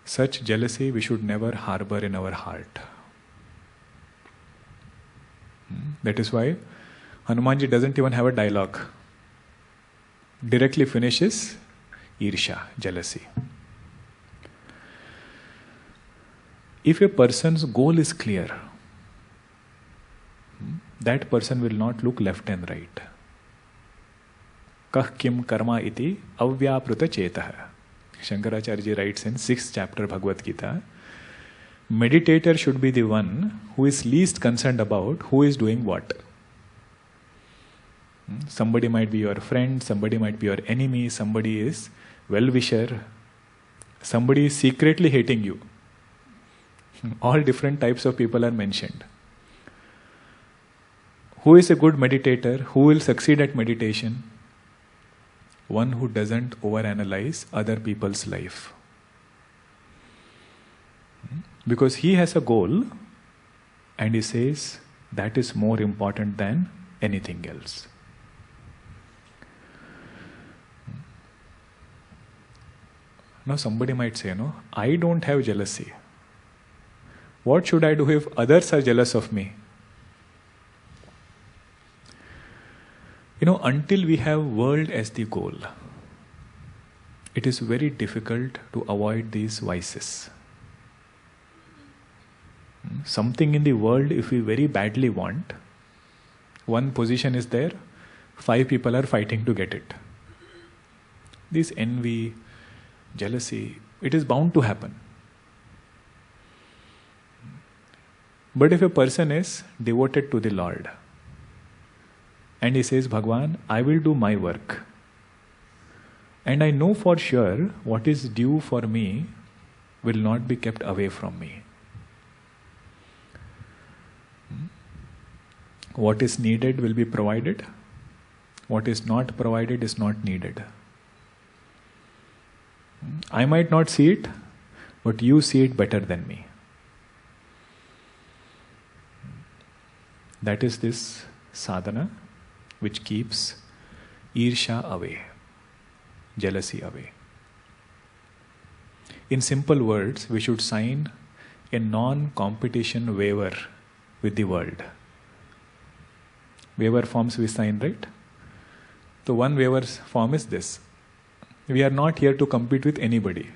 Such jealousy we should never harbor in our heart. That is why Hanuman Ji doesn't even have a dialogue. Directly finishes Irsha, jealousy. If a person's goal is clear, that person will not look left and right. Kah kim karma iti avyapruta chetah. Shankaracharya ji writes in 6th chapter Bhagavad Gita, meditator should be the one who is least concerned about who is doing what. Somebody might be your friend, somebody might be your enemy, somebody is well-wisher, somebody is secretly hating you. All different types of people are mentioned. Who is a good meditator? Who will succeed at meditation? One who doesn't overanalyze other people's life. Because he has a goal and he says that is more important than anything else. Now somebody might say, I don't have jealousy. What should I do if others are jealous of me? Until we have world as the goal, it is very difficult to avoid these vices. Something in the world, if we very badly want, one position is there, 5 people are fighting to get it. This envy, jealousy, it is bound to happen. But if a person is devoted to the Lord, and he says, Bhagwan, I will do my work, and I know for sure what is due for me will not be kept away from me. What is needed will be provided. What is not provided is not needed. I might not see it, but you see it better than me. That is this sadhana which keeps Irsha away, jealousy away. In simple words, we should sign a non-competition waiver with the world. Waiver forms we sign, right? So one waiver form is this. We are not here to compete with anybody.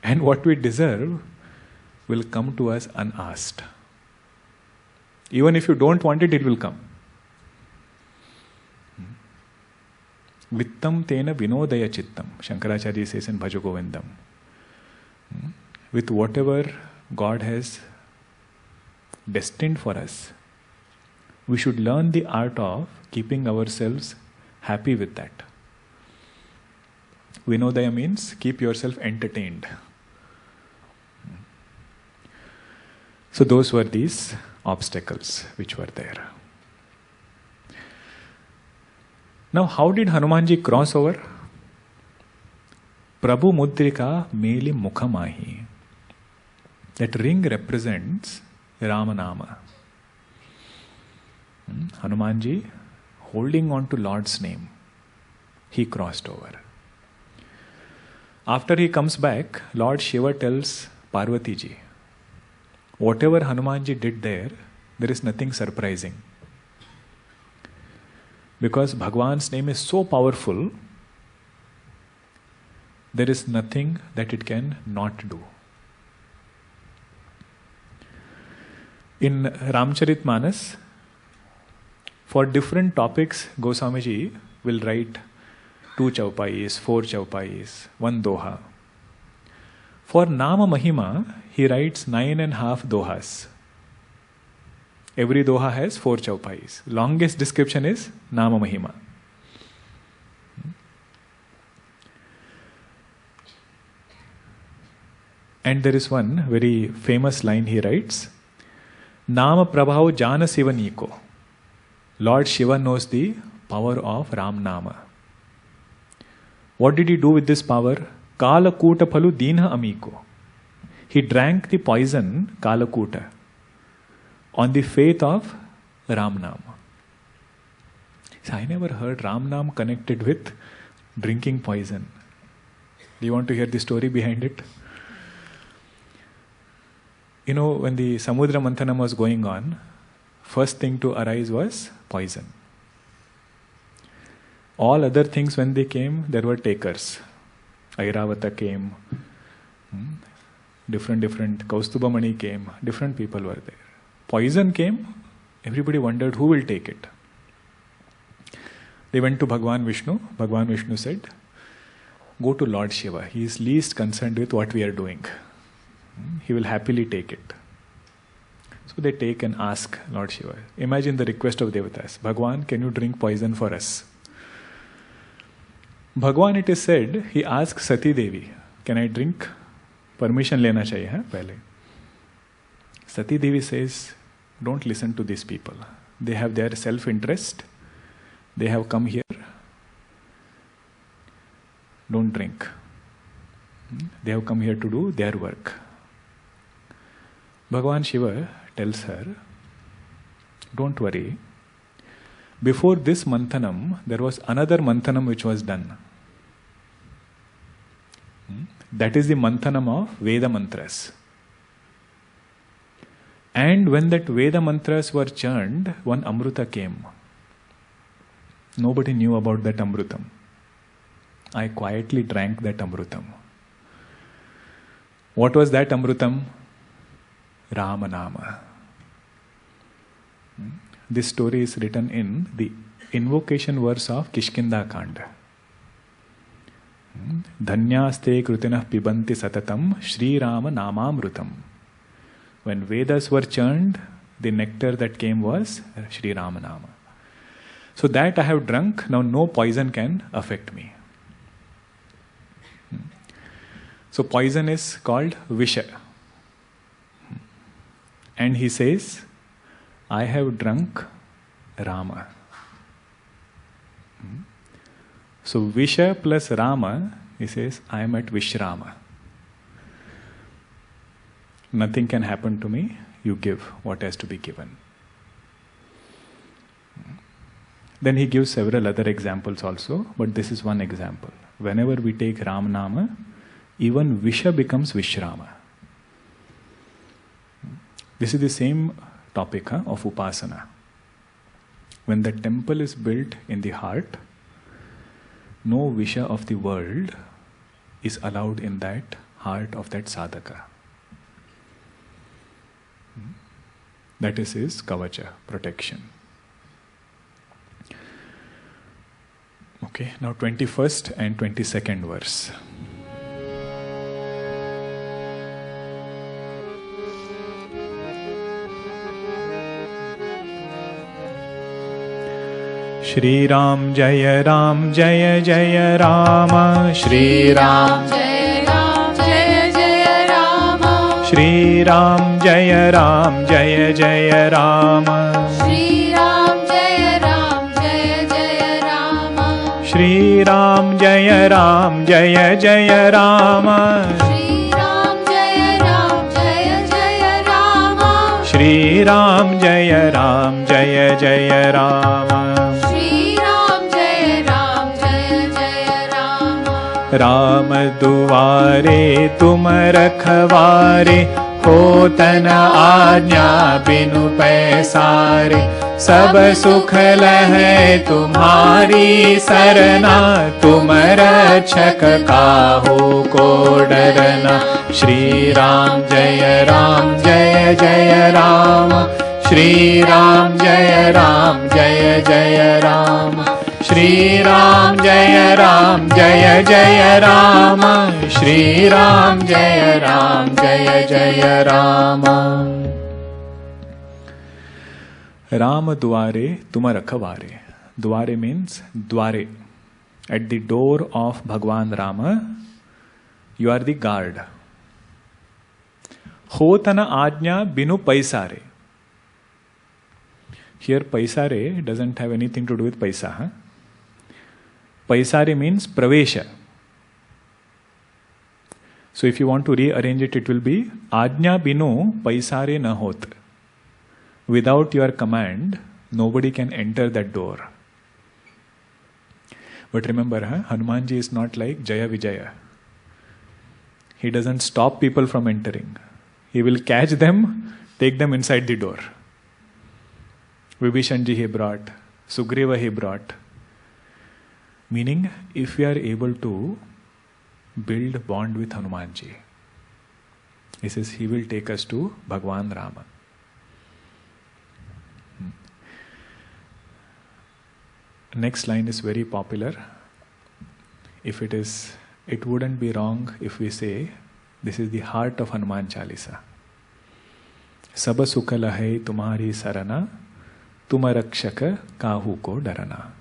And what we deserve will come to us unasked. Even if you don't want it, it will come. Vittam tena vinodaya chittam, Shankaracharya says in Bhaja Govindam. with whatever God has destined for us, we should learn the art of keeping ourselves happy with that. Vinodaya means keep yourself entertained. So those were these obstacles which were there. Now, how did Hanuman Ji cross over? Prabhu Mudrika Meli Mukhamahi. That ring represents Rama Nama. Hanuman Ji, holding on to Lord's name, he crossed over. After he comes back, Lord Shiva tells Parvati Ji, whatever Hanuman Ji did there is nothing surprising. Because Bhagwan's name is so powerful, there is nothing that it can not do. In Ramcharitmanas, for different topics, Goswamiji will write 2 chaupais, 4 chaupais, 1 doha. For Nama Mahima, he writes 9.5 dohas. Every doha has 4 chaupais. Longest description is Nama Mahima. And there is one very famous line he writes, Nama Prabhav Jana Sivaniko. Lord Shiva knows the power of Ram Nama. What did he do with this power? Kala Kuta Phalu Dinha Amiko. He drank the poison Kalakuta on the faith of Ram Nama. So I never heard Ram Nam connected with drinking poison. Do you want to hear the story behind it? You know, when the Samudra Manthanam was going on, first thing to arise was poison. All other things, when they came, there were takers. Airavata came, different Kaustubamani came, different people were there. Poison came, everybody wondered who will take it. They went to Bhagwan Vishnu. Bhagwan Vishnu said, go to Lord Shiva. He is least concerned with what we are doing. He will happily take it. So they take and ask Lord Shiva. Imagine the request of devatas. Bhagwan, can you drink poison for us? Bhagwan, it is said, he asks Sati Devi, can I drink? Permission lena chahiye hai pehle. Sati Devi says, don't listen to these people. They have their self-interest. They have come here. Don't drink. They have come here to do their work. Bhagwan Shiva tells her, don't worry. Before this manthanam, there was another manthanam which was done. That is the manthanam of Veda mantras. And when that Veda mantras were churned, one Amruta came. Nobody knew about that Amrutam. I quietly drank that Amrutam. What was that Amrutam? Rama Nama. This story is written in the invocation verse of Kishkinda Kanda. Dhanyaste krutinah pibanti satatam Sri Rama Namamrutam. When Vedas were churned, the nectar that came was Sri Rama Nama. So that I have drunk, now no poison can affect me. So poison is called Visha. And he says, I have drunk Rama. So Visha plus Rama, he says, I am at Vishrama. Nothing can happen to me. You give what has to be given. Then he gives several other examples also, but this is one example. Whenever we take Ram Nama, even Visha becomes Vishrama. This is the same topic of Upasana. When the temple is built in the heart, no Visha of the world is allowed in that heart of that sadhaka. That is his kavacha, protection. Okay, now 21st and 22nd verse. Shri Ram Jaya Ram Jaya Jaya Rama. Shri Ram Jai Ram Jai Jai Rama. Shri Ram Jaya Ram Jaya Jaya Rama. Shri Ram Jai Ram Jai Jai Rama. Shri Ram Jaya Ram Jaya Jaya Rama. Shri Ram Jai Ram Jai Jai Rama. Shri Ram Jaya Ram Jaya Jaya Rama. Shri Ram Jai Ram Jai Jai Rama. Ram दुआरे तुम रखवारे, होतन आज्ञा बिनु पैसारे। सब सुख लहै तुम्हारी सरना, तुम रक्षक काहू को डरना। श्री राम जय जय राम। श्री राम जय जय राम। श्री राम जय जय राम। श्री राम जय जय राम। राम द्वारे तुम रखवारे. Dware means dware. At the door of Bhagwan Rama, you are the guard. Hotana ajna binu paisare. Here paisare doesn't have anything to do with paisa. Huh? Paisare means pravesha. So if you want to rearrange it, it will be ajna binu paisare na hot. Without your command, nobody can enter that door. But remember, Hanuman Ji is not like Jaya Vijaya. He doesn't stop people from entering. He will catch them, take them inside the door. Vibhishan Ji he brought, Sugriva he brought. Meaning, if we are able to build bond with Hanuman Ji, he says he will take us to Bhagwan Rama. Next line is very popular. It wouldn't be wrong if we say this is the heart of Hanuman Chalisa. Sab sukha lahai tumhari sarana, tum rakshaka kahu ko darana.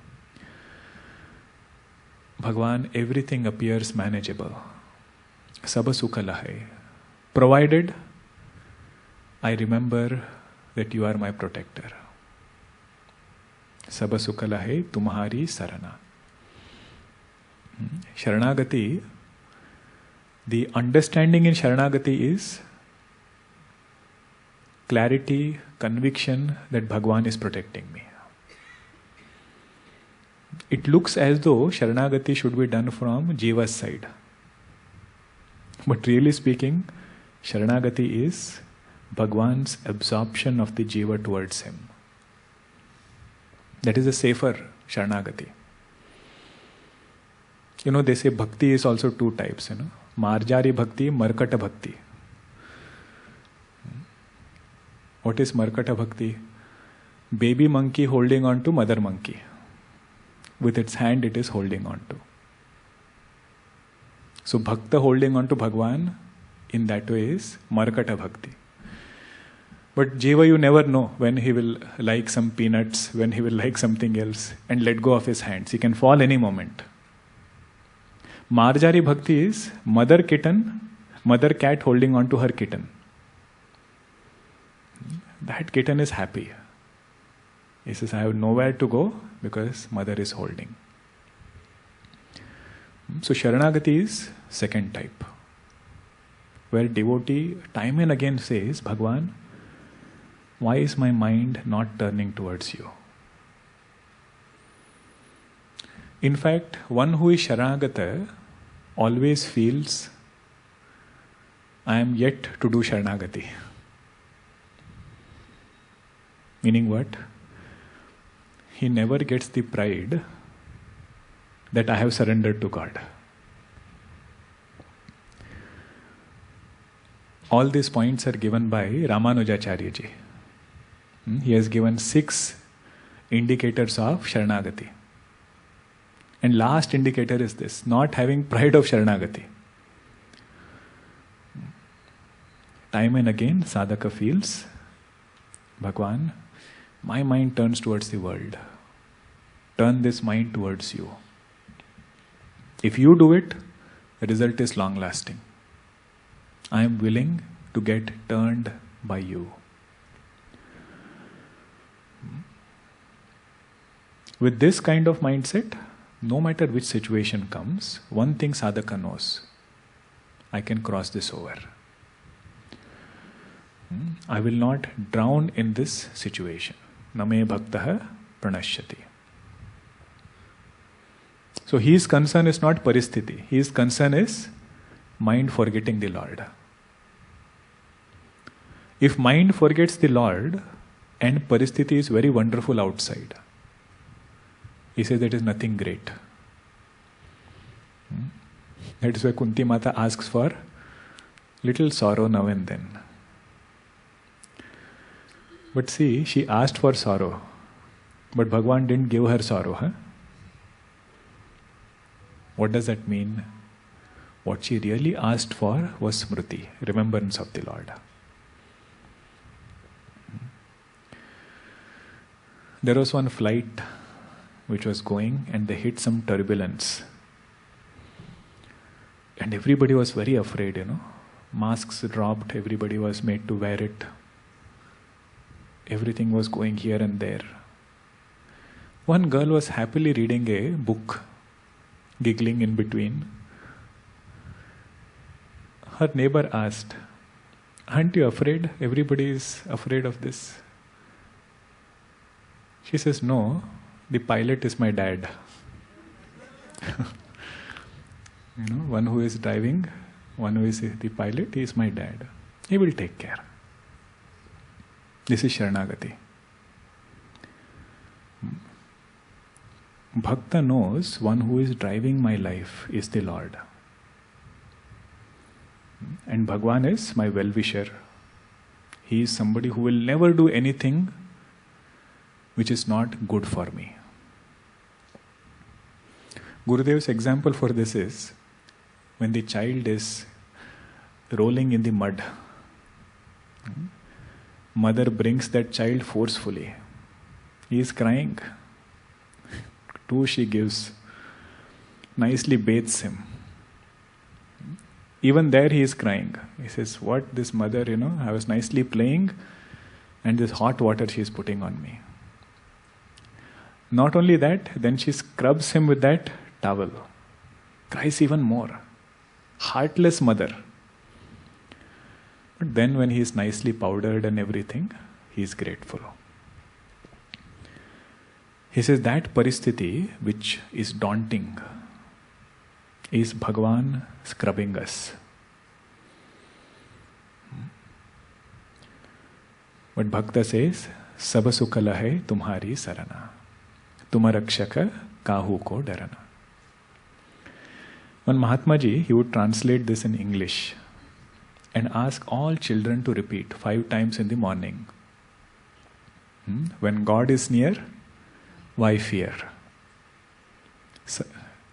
Bhagwan, everything appears manageable. Sab sukha lahai. Provided I remember that you are my protector. Sab sukha lahai tumhari sarana. Sharanagati, the understanding in Sharanagati is clarity, conviction that Bhagwan is protecting me. It looks as though Sharanagati should be done from Jiva's side. But really speaking, Sharanagati is Bhagwan's absorption of the Jiva towards him. That is a safer Sharanagati. They say bhakti is also two types. Marjari bhakti, markata bhakti. What is markata bhakti? Baby monkey holding on to mother monkey. With its hand it is holding on to. So bhakta holding on to Bhagwan in that way is markata bhakti. But Jiva, you never know when he will like some peanuts, when he will like something else and let go of his hands. He can fall any moment. Marjari bhakti is mother cat holding on to her kitten. That kitten is happy. He says, I have nowhere to go because mother is holding. So Sharanagati is second type, where devotee time and again says, Bhagwan, why is my mind not turning towards you? In fact, one who is Sharanagata always feels, I am yet to do Sharanagati. Meaning what? He never gets the pride that I have surrendered to God. All these points are given by Ramanujacharya Ji. He has given 6 indicators of Sharanagati. And last indicator is this, not having pride of Sharanagati. time and again, sadhaka feels, Bhagwan, my mind turns towards the world. Turn this mind towards you. If you do it, the result is long lasting. I am willing to get turned by you. With this kind of mindset, no matter which situation comes, one thing sadhaka knows: I can cross this over. I will not drown in this situation. Name bhaktaha pranashyati. So his concern is not paristhiti. His concern is mind forgetting the Lord. If mind forgets the Lord and paristhiti is very wonderful outside, he says that is nothing great. That is why Kunti Mata asks for little sorrow now and then. But see, she asked for sorrow, but Bhagwan didn't give her sorrow. Huh? What does that mean? What she really asked for was smriti, remembrance of the Lord. There was one flight which was going and they hit some turbulence. And everybody was very afraid, Masks dropped, everybody was made to wear it. Everything was going here and there. One girl was happily reading a book, giggling in between. Her neighbor asked, "Aren't you afraid? Everybody is afraid of this." She says, "No, the pilot is my dad." One who is driving, one who is the pilot, he is my dad. He will take care. This is Sharanagati. Bhakta knows one who is driving my life is the Lord. And Bhagwan is my well-wisher. He is somebody who will never do anything which is not good for me. Gurudev's example for this is when the child is rolling in the mud. Mother brings that child forcefully. He is crying. Two she gives. Nicely bathes him. Even there he is crying. He says, "What this mother, I was nicely playing and this hot water she is putting on me." Not only that, then she scrubs him with that towel. Cries even more. Heartless mother. But then when he is nicely powdered and everything, he is grateful. He says that paristhiti which is daunting is Bhagwan scrubbing us. But Bhakta says, "Sab sukha lahe tumhari sarana, tum rakshaka kahu ko darana." One Mahatma Ji, he would translate this in English and ask all children to repeat 5 times in the morning. When God is near, why fear?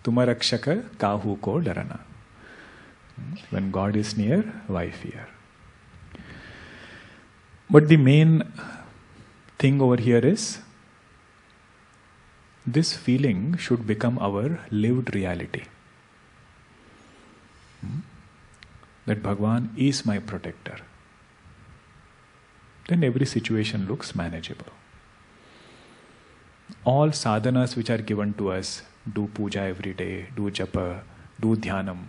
Tumarakshaka kahu ko darana. When God is near, why fear? But the main thing over here is this feeling should become our lived reality. That Bhagwan is my protector. Then every situation looks manageable. All sadhanas which are given to us, do puja every day, do japa, do dhyanam.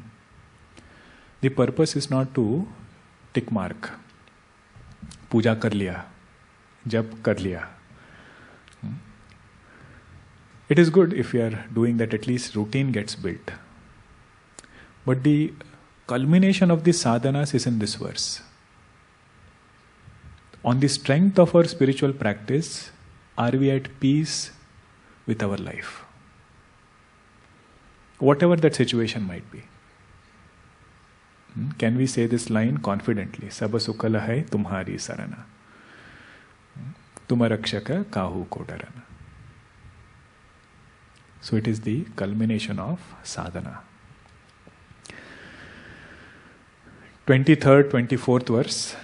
The purpose is not to tick mark. Puja kar liya, jap kar liya. It is good if we are doing that, at least routine gets built. But the culmination of the sadhanas is in this verse. On the strength of our spiritual practice, are we at peace with our life? Whatever that situation might be. Can we say this line confidently? Sab sukha lahe tumhari sarana, tum rakshaka kahu ko darana. So it is the culmination of sadhana. 23rd, 24th verse,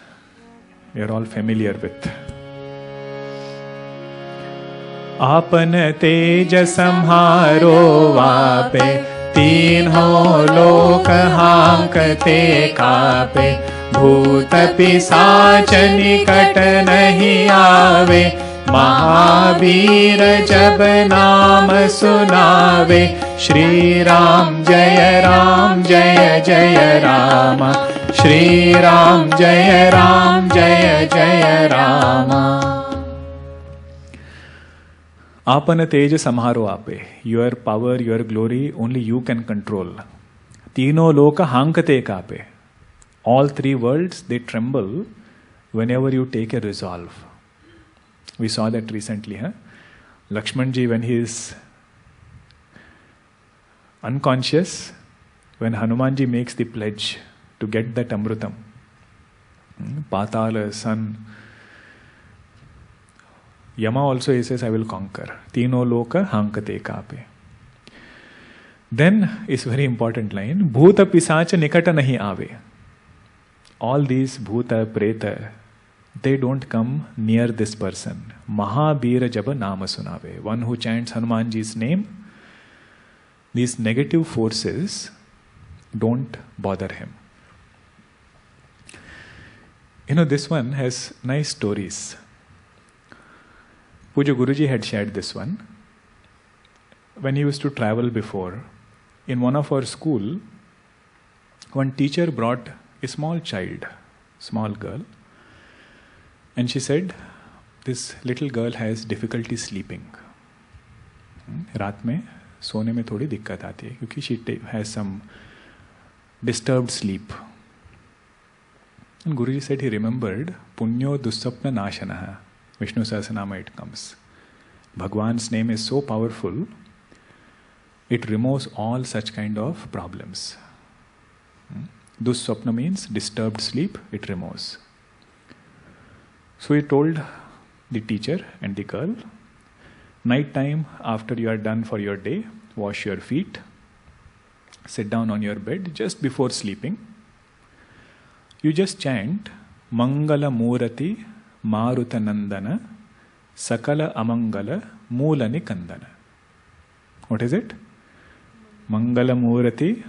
we are all familiar with. आपन तेज संहारो वापे, तीनों लोक हांकते कापे, भूत पिशाच निकट नहीं आवे, महावीर जब नाम सुनावे, श्री राम जय जय राम, श्री राम जय जय राम. आपन तेज समारो आपे, your power, your glory, only you can control. तीनों लोक हांकते कापे, all three worlds they tremble whenever you take a resolve. We saw that recently, huh? Lakshman Ji, when he is unconscious, when Hanuman Ji makes the pledge to get that Amrutam, Patala, sun, Yama also he says, I will conquer. Tino loka hankate kape. Then is very important line, Bhuta pisacha nikata nahi aave. All these Bhuta, Preta, they don't come near this person. Mahabira jaba nama sunave. One who chants Hanuman Ji's name, these negative forces don't bother him. You know, this one has nice stories. Puja Guruji had shared this one. When he used to travel before, in one of our school, one teacher brought a small child, small girl, and she said, this little girl has difficulty sleeping. रात में सोने में थोड़ी दिक्कत आती है क्योंकि she has some disturbed sleep. And Guruji said he remembered Punyo Dussapna Nashanaha. Vishnu Sahasranama it comes. Bhagwan's name is so powerful, it removes all such kind of problems. Dussapna means disturbed sleep, it removes. So he told the teacher and the girl, night time after you are done for your day, wash your feet, sit down on your bed just before sleeping. You just chant Mangala Murati Maruta Nandana Sakala Amangala Moolani Kandana. What is it? Mangala Murati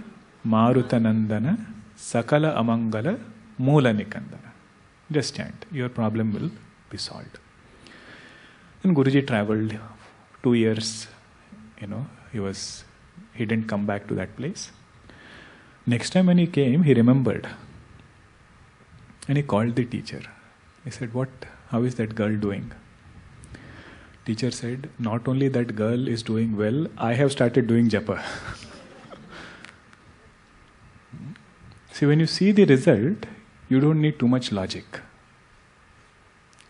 Maruta Nandana Sakala Amangala Moolani Kandana. Just chant. Your problem will be solved. And Guruji traveled 2 years. He didn't come back to that place. Next time when he came, he remembered. And he called the teacher. He said, how is that girl doing? Teacher said, not only that girl is doing well, I have started doing japa. See, when you see the result, you don't need too much logic.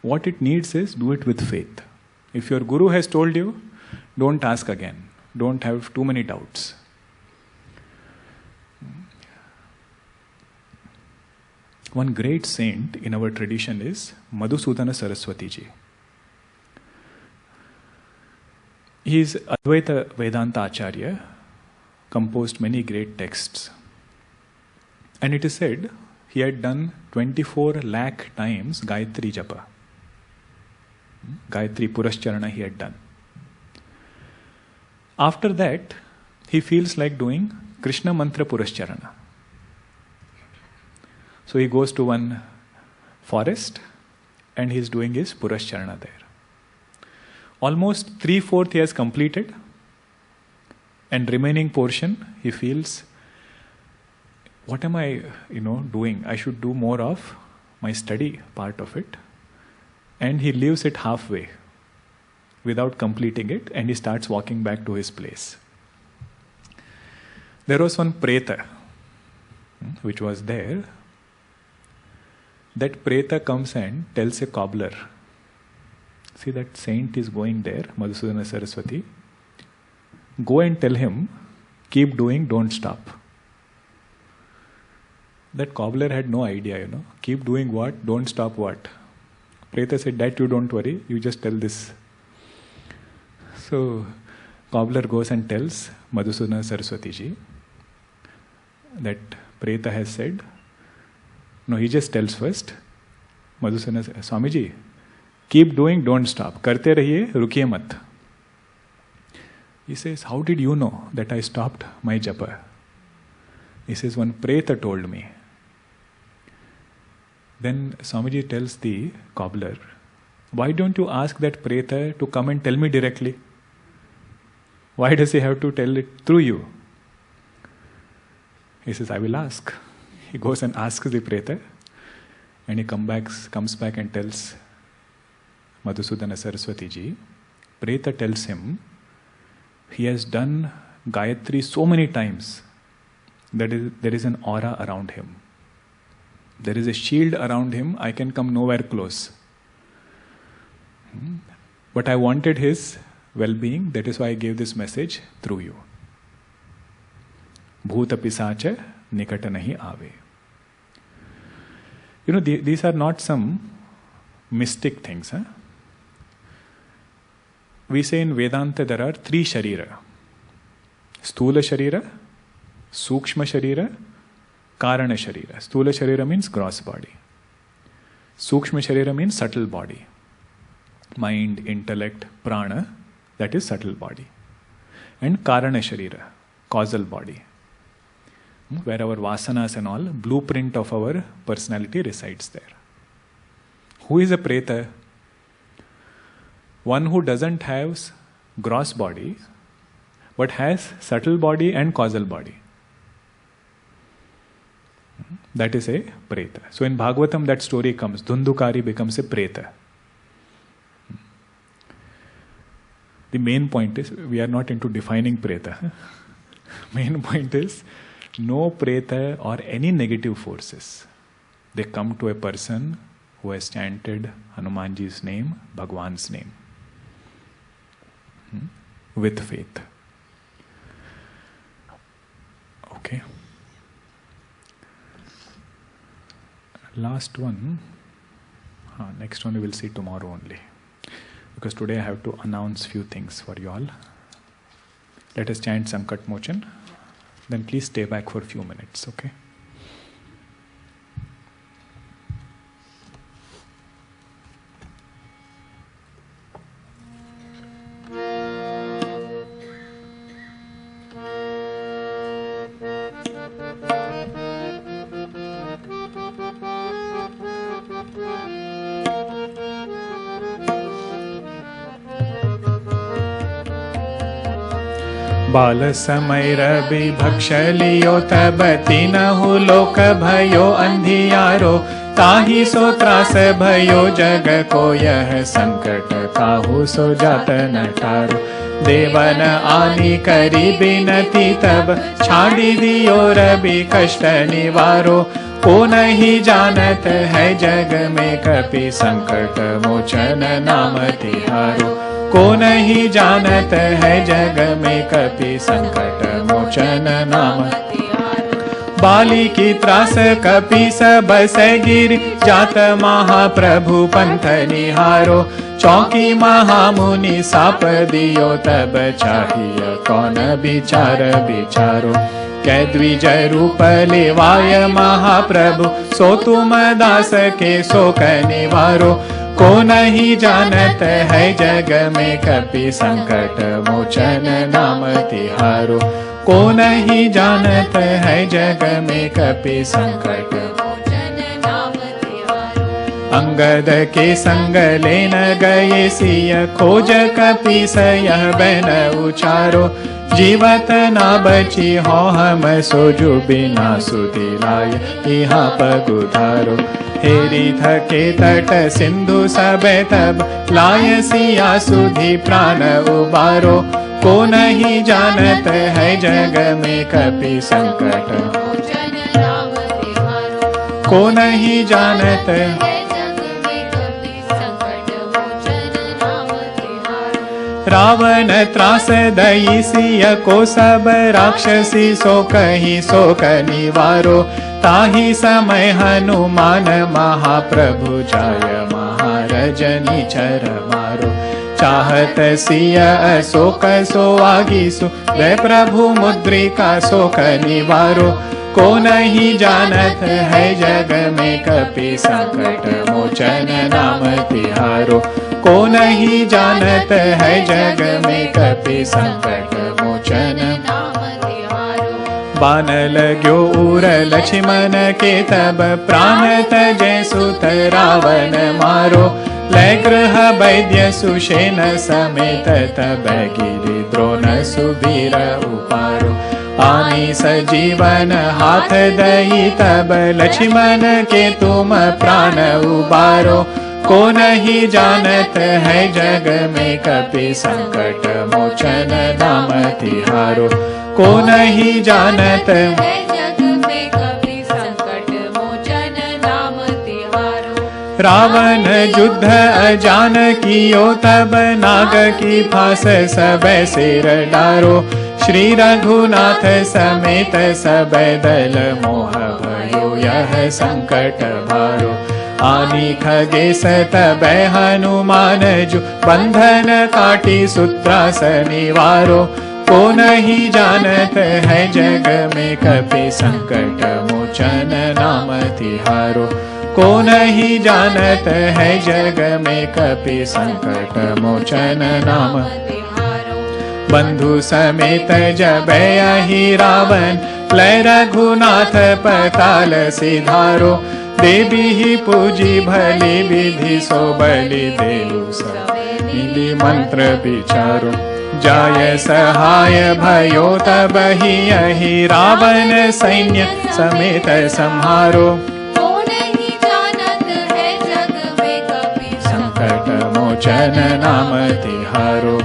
What it needs is do it with faith. If your guru has told you, don't ask again. Don't have too many doubts. One great saint in our tradition is Madhusudana Saraswati Ji. He is Advaita Vedanta Acharya, composed many great texts. And it is said he had done 24 lakh times Gayatri Japa. Gayatri Purascharana he had done. After that, he feels like doing Krishna Mantra Purascharana. So he goes to one forest and he is doing his Purascharana there. Almost 3/4 he has completed, and remaining portion he feels, what am I doing? I should do more of my study part of it. And he leaves it halfway without completing it, and he starts walking back to his place. There was one preta which was there. That preta comes and tells a cobbler, see that saint is going there, Madhusudana Saraswati, go and tell him, keep doing, don't stop. That cobbler had no idea, keep doing what, don't stop what. Preta said, that you don't worry, you just tell this. So cobbler goes and tells Madhusudana Saraswati Ji that Preta has said, No, he just tells first, Madhusudana Swami ji, keep doing, don't stop. Karte rahiye, rukiye mat. He says, how did you know that I stopped my japa? He says, one preta told me. Then Swamiji tells the cobbler, why don't you ask that preta to come and tell me directly? Why does he have to tell it through you? He says, I will ask. He goes and asks the preta, and he comes back and tells Madhusudana Saraswati ji. Preta tells him, he has done Gayatri so many times that there is an aura around him. There is a shield around him, I can come nowhere close. But I wanted his well-being, that is why I gave this message through you. Bhuta pisacha nikata nahi aave. You know, these are not some mystic things. Huh? We say in Vedanta there are 3 sharira. Sthula sharira, Sukshma sharira, Karana sharira. Sthula sharira means gross body. Sukshma sharira means subtle body. Mind, intellect, prana, that is subtle body. And Karana sharira, causal body. Where our vasanas and all, blueprint of our personality resides there. Who is a preta? One who doesn't have gross body, but has subtle body and causal body. That is a preta. So in Bhagavatam that story comes, Dhundukari becomes a preta. The main point is, we are not into defining preta. Main point is, no preta or any negative forces, they come to a person who has chanted Hanuman Ji's name, Bhagwan's name, with faith. Okay. Last one. Next one we will see tomorrow only. Because today I have to announce few things for you all. Let us chant Sankat Mochan. Then please stay back for a few minutes, okay? बाल समय रवि भक्षलियो तब तीनहु लोक भयो अंधियारो ताहि सो त्रास भयो जग को यह संकट काहू सो जात न टारो देवन आनी करी बिनती तब छाड़ी दियो रवि कष्ट निवारो को नहीं जानत है जग में कपि संकट मोचन नाम तिहारो को नहीं जानत है जग में कपि संकट मोचन नाम। बाली की त्रास कपि सब से गिर जात महाप्रभु पंथ निहारो चौकी महामुनि साप दियो तब चाहिए कौन विचार विचारो कै द्विज रूप लेवाय महाप्रभु सो तुम दास के शोक निवारो को नहीं जानत है जग में कपि संकट मोचन नाम तिहारो को नहीं जानत है जग में कपि संकट मोचन नाम तिहारो अंगद के संग लेन गए सिय खोज कपि सयह बैन उचारो जीवत ना बची हो हम सोजु बिना सुदिलाय यहाँ पगुधारो हेरी थके तट सिंधु सब तब लाय सिया सुधी प्राण उबारो को नहीं जानत है जग में कपि संकट को नहीं जानत है रावण त्रास दई सिय को सब राक्षसी सो कही सो निवारो ताहि समय हनुमान महाप्रभु जाय महारजनी चर मारो चाहत सिय अशोक सो आगीसु वे प्रभु मुद्रिका शोक निवारो को नहीं जानत है जग में कपि संकट मोचन नाम तिहारो। को नहीं जानत है जग में कपि संकट मोचन नाम तिहारो। बान लाग्यो उर लक्ष्मण के तब प्राण तजे सुत रावण मारो। लय गृह वैद्य सुषेण समेत तब गिरि द्रोण सुबीर उपारो। आनी सजीवन हाथ दई तब लक्ष्मण के तुम प्राण उबारो। को नहीं जानत है जग में कपि संकट मोचन नाम तिहारो। को नहीं जानत है जग में कपि संकट मोचन नाम तिहारो। रावण युद्ध अजान कियो तब नाग की फांस सब सिर डारो। श्री रघुनाथ समेत सब दल मोह भयो यह संकट भारो। आनी खगेश तब हनुमान जो बंधन काटी सूत्रास निवारो। को नहीं जानत है जग में कपि संकट मोचन नाम तिहारो। को नहीं जानत है जग में कपि संकट मोचन नाम तिहारो। बंधु समेत जब यही रावण लय रघुनाथ पताल सिधारो। देवी ही पूजी भली विधि सो बलि देउ सब मिली मंत्र विचारो। जाय सहाय भयो तब ही यही रावण सैन्य समेत संहारो। को नहीं जानत है जग में कपि संकट मोचन नाम तिहारो।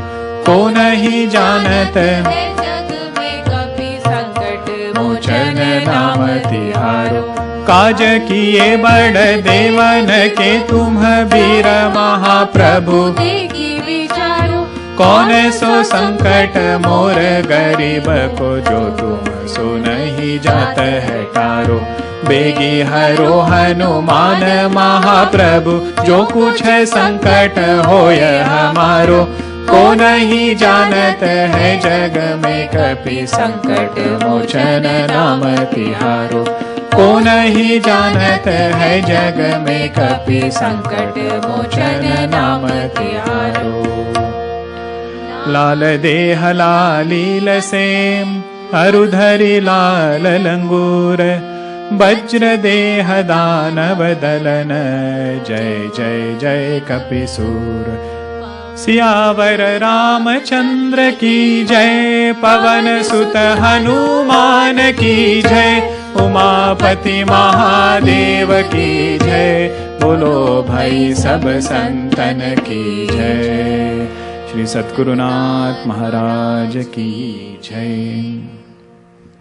को नहीं जानत है जग में कपि संकट मोचन नाम तिहारो। काज किए बड़ देवन के तुम वीर महाप्रभु। देखी विचारो। कौन सो संकट मोर गरीब को जो तुम सो नहीं जात है टारो। बेगी हरो हनुमान महाप्रभु जो कुछ संकट होय हमारो। को नहीं जानत है जग में कपि संकट मोचन नाम तिहारो। को नहीं जानत है जग में कपि संकट मोचन नाम तिहारो। लाल देह लालील सेम अरुधरि लाल लंगूर। वज्र देह दानव दलन जय जय जय कपिसूर। सियावर रामचंद्र की जय। पवन सुत हनुमान की जय। उमापति महादेव की जय। बोलो भाई सब संतन की जय। श्री सद्गुरुनाथ महाराज की जय।